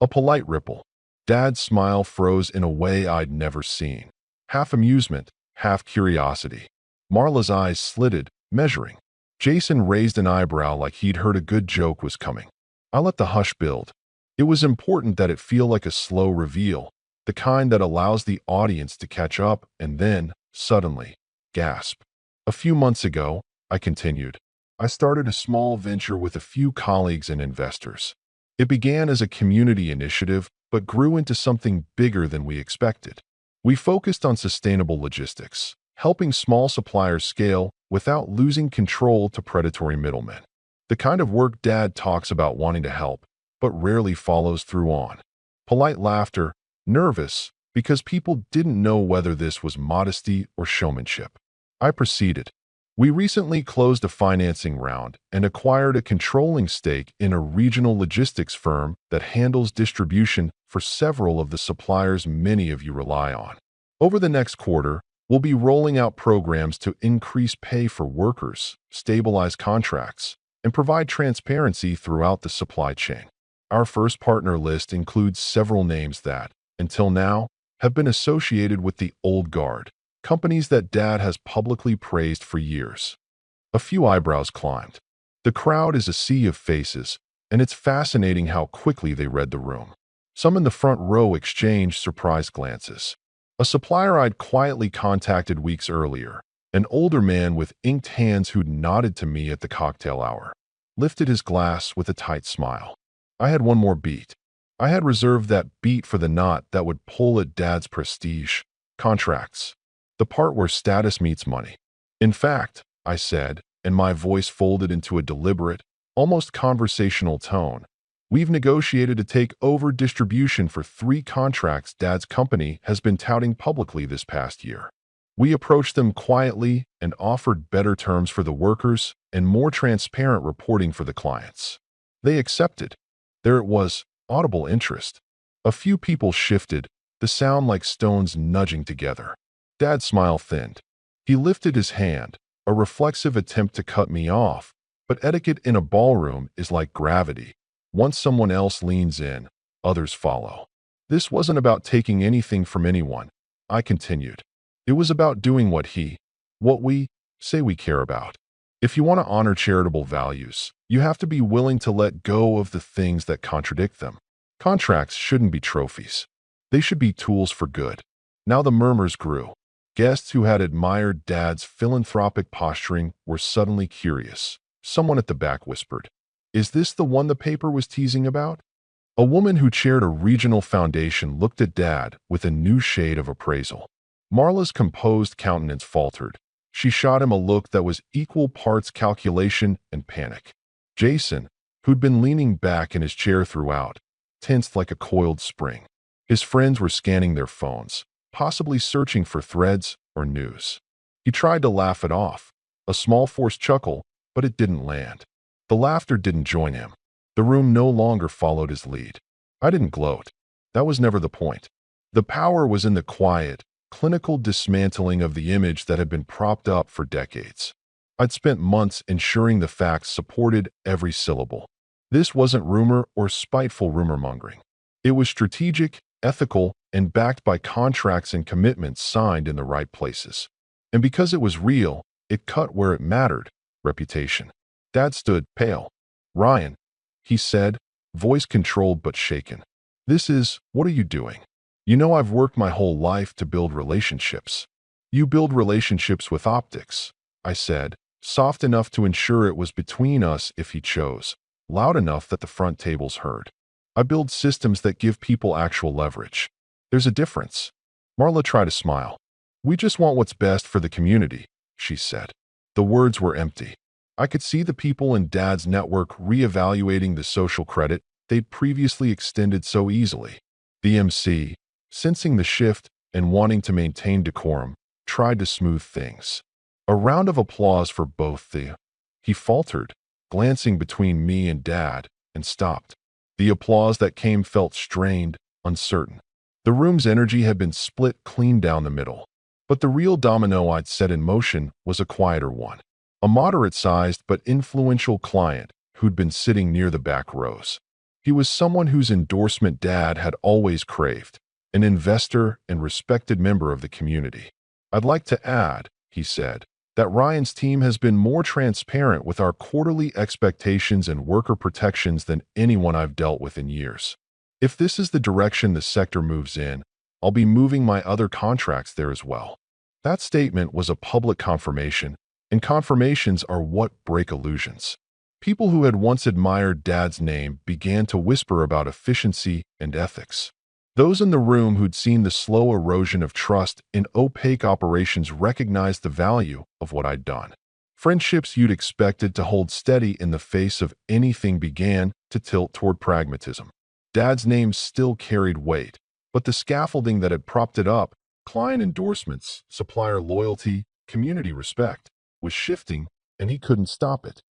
A polite ripple. Dad's smile froze in a way I'd never seen. Half amusement, half curiosity. Marla's eyes slitted, measuring. Jason raised an eyebrow like he'd heard a good joke was coming. I let the hush build. It was important that it feel like a slow reveal, the kind that allows the audience to catch up and then, suddenly, gasp. "A few months ago," I continued, "I started a small venture with a few colleagues and investors. It began as a community initiative, but grew into something bigger than we expected. We focused on sustainable logistics, helping small suppliers scale without losing control to predatory middlemen. The kind of work Dad talks about wanting to help, but rarely follows through on." Polite laughter, nervous, because people didn't know whether this was modesty or showmanship. I proceeded. "We recently closed a financing round and acquired a controlling stake in a regional logistics firm that handles distribution for several of the suppliers many of you rely on. Over the next quarter, we'll be rolling out programs to increase pay for workers, stabilize contracts, and provide transparency throughout the supply chain. Our first partner list includes several names that, until now, have been associated with the old guard, companies that Dad has publicly praised for years." A few eyebrows climbed. The crowd is a sea of faces, and it's fascinating how quickly they read the room. Some in the front row exchanged surprised glances. A supplier I'd quietly contacted weeks earlier, an older man with inked hands who'd nodded to me at the cocktail hour, lifted his glass with a tight smile. I had one more beat. I had reserved that beat for the knot that would pull at Dad's prestige contracts, the part where status meets money. In fact, I said, and my voice folded into a deliberate, almost conversational tone, we've negotiated to take over distribution for 3 contracts Dad's company has been touting publicly this past year. We approached them quietly and offered better terms for the workers and more transparent reporting for the clients. They accepted. There it was, audible interest. A few people shifted, the sound like stones nudging together. Dad's smile thinned. He lifted his hand, a reflexive attempt to cut me off, but etiquette in a ballroom is like gravity. Once someone else leans in, others follow. This wasn't about taking anything from anyone, I continued. It was about doing what we say we care about. If you want to honor charitable values, you have to be willing to let go of the things that contradict them. Contracts shouldn't be trophies. They should be tools for good. Now the murmurs grew. Guests who had admired Dad's philanthropic posturing were suddenly curious. Someone at the back whispered, "Is this the one the paper was teasing about?" A woman who chaired a regional foundation looked at Dad with a new shade of appraisal. Marla's composed countenance faltered. She shot him a look that was equal parts calculation and panic. Jason, who'd been leaning back in his chair throughout, tensed like a coiled spring. His friends were scanning their phones, possibly searching for threads or news. He tried to laugh it off, a small forced chuckle, but it didn't land. The laughter didn't join him. The room no longer followed his lead. I didn't gloat. That was never the point. The power was in the quiet, clinical dismantling of the image that had been propped up for decades. I'd spent months ensuring the facts supported every syllable. This wasn't rumor or spiteful rumor-mongering. It was strategic, ethical, and backed by contracts and commitments signed in the right places. And because it was real, it cut where it mattered, reputation. Dad stood, pale. "Ryan," he said, voice controlled but shaken. What are you doing? You know I've worked my whole life to build relationships." "You build relationships with optics," I said, soft enough to ensure it was between us if he chose, loud enough that the front tables heard. "I build systems that give people actual leverage. There's a difference." Marla tried to smile. "We just want what's best for the community," she said. The words were empty. I could see the people in Dad's network reevaluating the social credit they'd previously extended so easily. The MC, sensing the shift and wanting to maintain decorum, tried to smooth things. "A round of applause for both he faltered, glancing between me and Dad, and stopped. The applause that came felt strained, uncertain. The room's energy had been split clean down the middle. But the real domino I'd set in motion was a quieter one. A moderate-sized but influential client who'd been sitting near the back rows. He was someone whose endorsement Dad had always craved, an investor and respected member of the community. "I'd like to add," he said, "that Ryan's team has been more transparent with our quarterly expectations and worker protections than anyone I've dealt with in years. If this is the direction the sector moves in, I'll be moving my other contracts there as well." That statement was a public confirmation, and confirmations are what break illusions. People who had once admired Dad's name began to whisper about efficiency and ethics. Those in the room who'd seen the slow erosion of trust in opaque operations recognized the value of what I'd done. Friendships you'd expected to hold steady in the face of anything began to tilt toward pragmatism. Dad's name still carried weight, but the scaffolding that had propped it up, client endorsements, supplier loyalty, community respect, was shifting, and he couldn't stop it.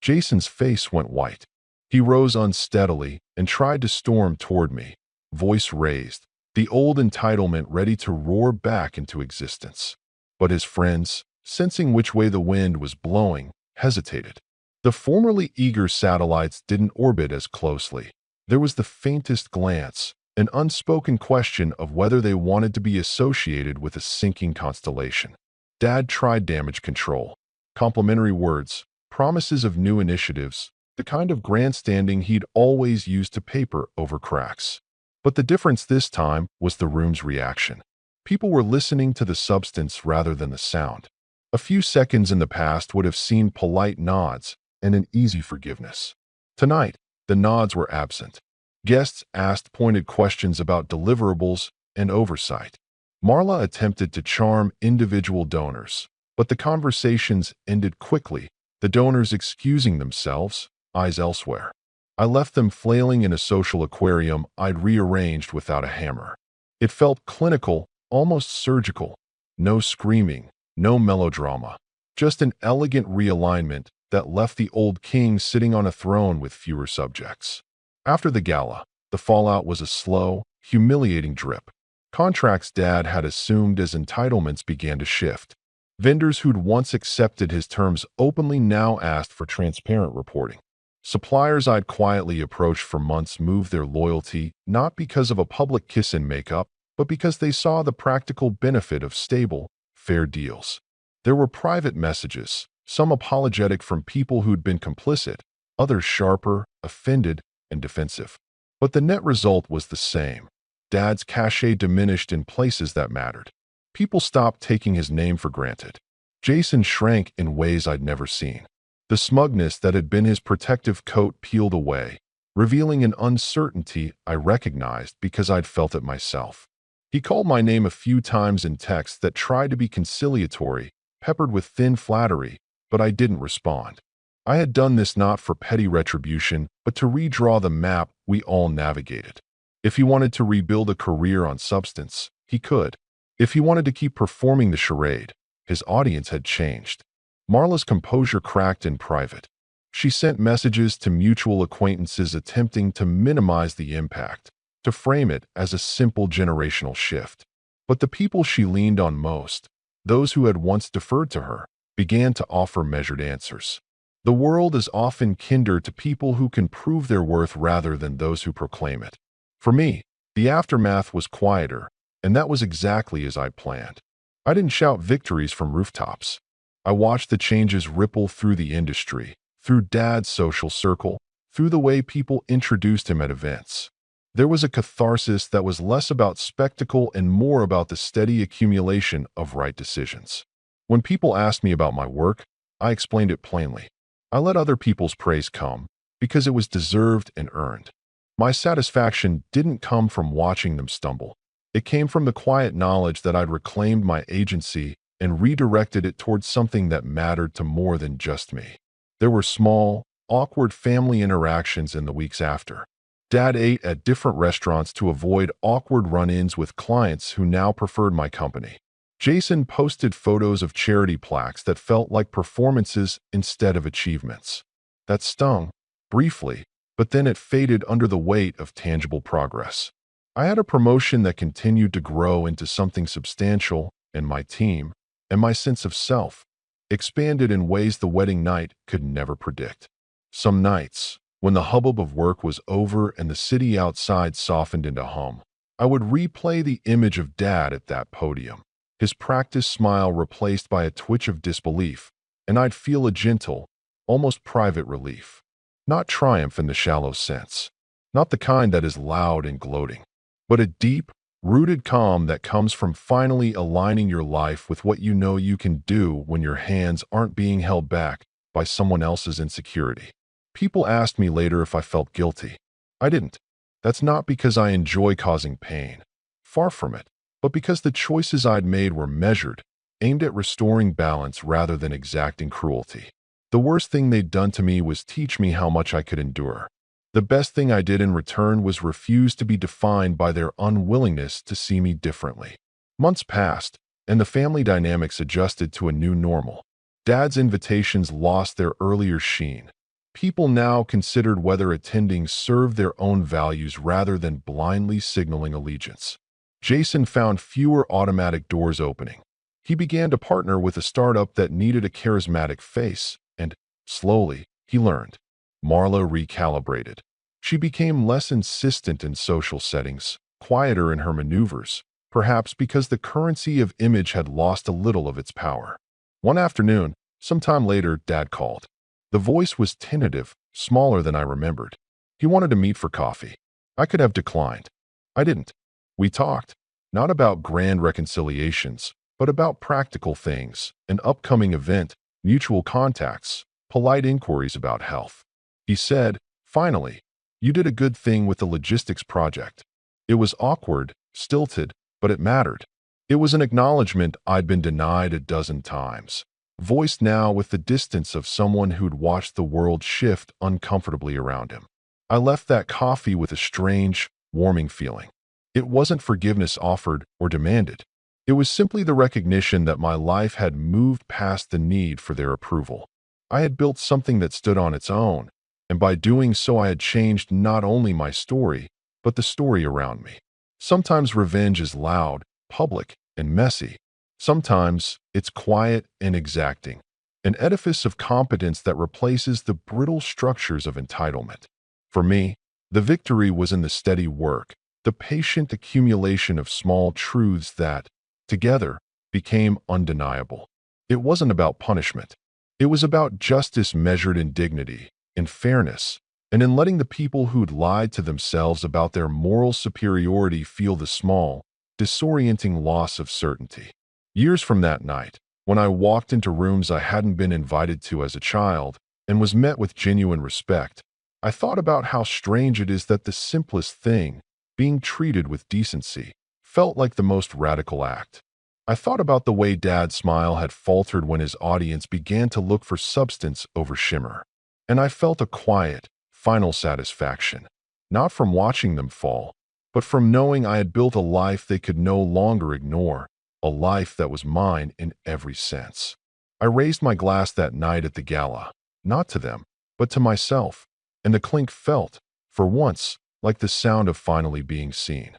Jason's face went white. He rose unsteadily and tried to storm toward me, voice raised, the old entitlement ready to roar back into existence. But his friends, sensing which way the wind was blowing, hesitated. The formerly eager satellites didn't orbit as closely. There was the faintest glance, an unspoken question of whether they wanted to be associated with a sinking constellation. Dad tried damage control, complimentary words, promises of new initiatives, the kind of grandstanding he'd always used to paper over cracks. But the difference this time was the room's reaction. People were listening to the substance rather than the sound. A few seconds in the past would have seen polite nods and an easy forgiveness. Tonight, the nods were absent. Guests asked pointed questions about deliverables and oversight. Marla attempted to charm individual donors, but the conversations ended quickly, the donors excusing themselves, eyes elsewhere. I left them flailing in a social aquarium I'd rearranged without a hammer. It felt clinical, almost surgical. No screaming, no melodrama, just an elegant realignment that left the old king sitting on a throne with fewer subjects. After the gala, the fallout was a slow, humiliating drip. Contracts Dad had assumed as entitlements began to shift. Vendors who'd once accepted his terms openly now asked for transparent reporting. Suppliers I'd quietly approached for months moved their loyalty not because of a public kiss and makeup, but because they saw the practical benefit of stable, fair deals. There were private messages, some apologetic from people who'd been complicit, others sharper, offended, and defensive. But the net result was the same. Dad's cachet diminished in places that mattered. People stopped taking his name for granted. Jason shrank in ways I'd never seen. The smugness that had been his protective coat peeled away, revealing an uncertainty I recognized because I'd felt it myself. He called my name a few times in texts that tried to be conciliatory, peppered with thin flattery, but I didn't respond. I had done this not for petty retribution, but to redraw the map we all navigated. If he wanted to rebuild a career on substance, he could. If he wanted to keep performing the charade, his audience had changed. Marla's composure cracked in private. She sent messages to mutual acquaintances attempting to minimize the impact, to frame it as a simple generational shift. But the people she leaned on most, those who had once deferred to her, began to offer measured answers. The world is often kinder to people who can prove their worth rather than those who proclaim it. For me, the aftermath was quieter, and that was exactly as I planned. I didn't shout victories from rooftops. I watched the changes ripple through the industry, through Dad's social circle, through the way people introduced him at events. There was a catharsis that was less about spectacle and more about the steady accumulation of right decisions. When people asked me about my work, I explained it plainly. I let other people's praise come because it was deserved and earned. My satisfaction didn't come from watching them stumble. It came from the quiet knowledge that I'd reclaimed my agency and redirected it towards something that mattered to more than just me. There were small, awkward family interactions in the weeks after. Dad ate at different restaurants to avoid awkward run-ins with clients who now preferred my company. Jason posted photos of charity plaques that felt like performances instead of achievements. That stung, briefly, but then it faded under the weight of tangible progress. I had a promotion that continued to grow into something substantial, and my team, and my sense of self, expanded in ways the wedding night could never predict. Some nights, when the hubbub of work was over and the city outside softened into hum, I would replay the image of Dad at that podium, his practiced smile replaced by a twitch of disbelief, and I'd feel a gentle, almost private relief. Not triumph in the shallow sense, not the kind that is loud and gloating, but a deep, rooted calm that comes from finally aligning your life with what you know you can do when your hands aren't being held back by someone else's insecurity. People asked me later if I felt guilty. I didn't. That's not because I enjoy causing pain. Far from it. But because the choices I'd made were measured, aimed at restoring balance rather than exacting cruelty. The worst thing they'd done to me was teach me how much I could endure. The best thing I did in return was refuse to be defined by their unwillingness to see me differently. Months passed, and the family dynamics adjusted to a new normal. Dad's invitations lost their earlier sheen. People now considered whether attending served their own values rather than blindly signaling allegiance. Jason found fewer automatic doors opening. He began to partner with a startup that needed a charismatic face, and, slowly, he learned. Marla recalibrated. She became less insistent in social settings, quieter in her maneuvers, perhaps because the currency of image had lost a little of its power. One afternoon, sometime later, Dad called. The voice was tentative, smaller than I remembered. He wanted to meet for coffee. I could have declined. I didn't. We talked. Not about grand reconciliations, but about practical things, an upcoming event, mutual contacts, polite inquiries about health. He said, "Finally, you did a good thing with the logistics project." It was awkward, stilted, but it mattered. It was an acknowledgement I'd been denied a dozen times, voiced now with the distance of someone who'd watched the world shift uncomfortably around him. I left that coffee with a strange, warming feeling. It wasn't forgiveness offered or demanded. It was simply the recognition that my life had moved past the need for their approval. I had built something that stood on its own, and by doing so I had changed not only my story, but the story around me. Sometimes revenge is loud, public, and messy. Sometimes it's quiet and exacting, an edifice of competence that replaces the brittle structures of entitlement. For me, the victory was in the steady work, the patient accumulation of small truths that, together, became undeniable. It wasn't about punishment. It was about justice measured in dignity, in fairness, and in letting the people who'd lied to themselves about their moral superiority feel the small, disorienting loss of certainty. Years from that night, when I walked into rooms I hadn't been invited to as a child and was met with genuine respect, I thought about how strange it is that the simplest thing, being treated with decency, felt like the most radical act. I thought about the way Dad's smile had faltered when his audience began to look for substance over shimmer. And I felt a quiet, final satisfaction, not from watching them fall, but from knowing I had built a life they could no longer ignore, a life that was mine in every sense. I raised my glass that night at the gala, not to them, but to myself, and the clink felt, for once, like the sound of finally being seen.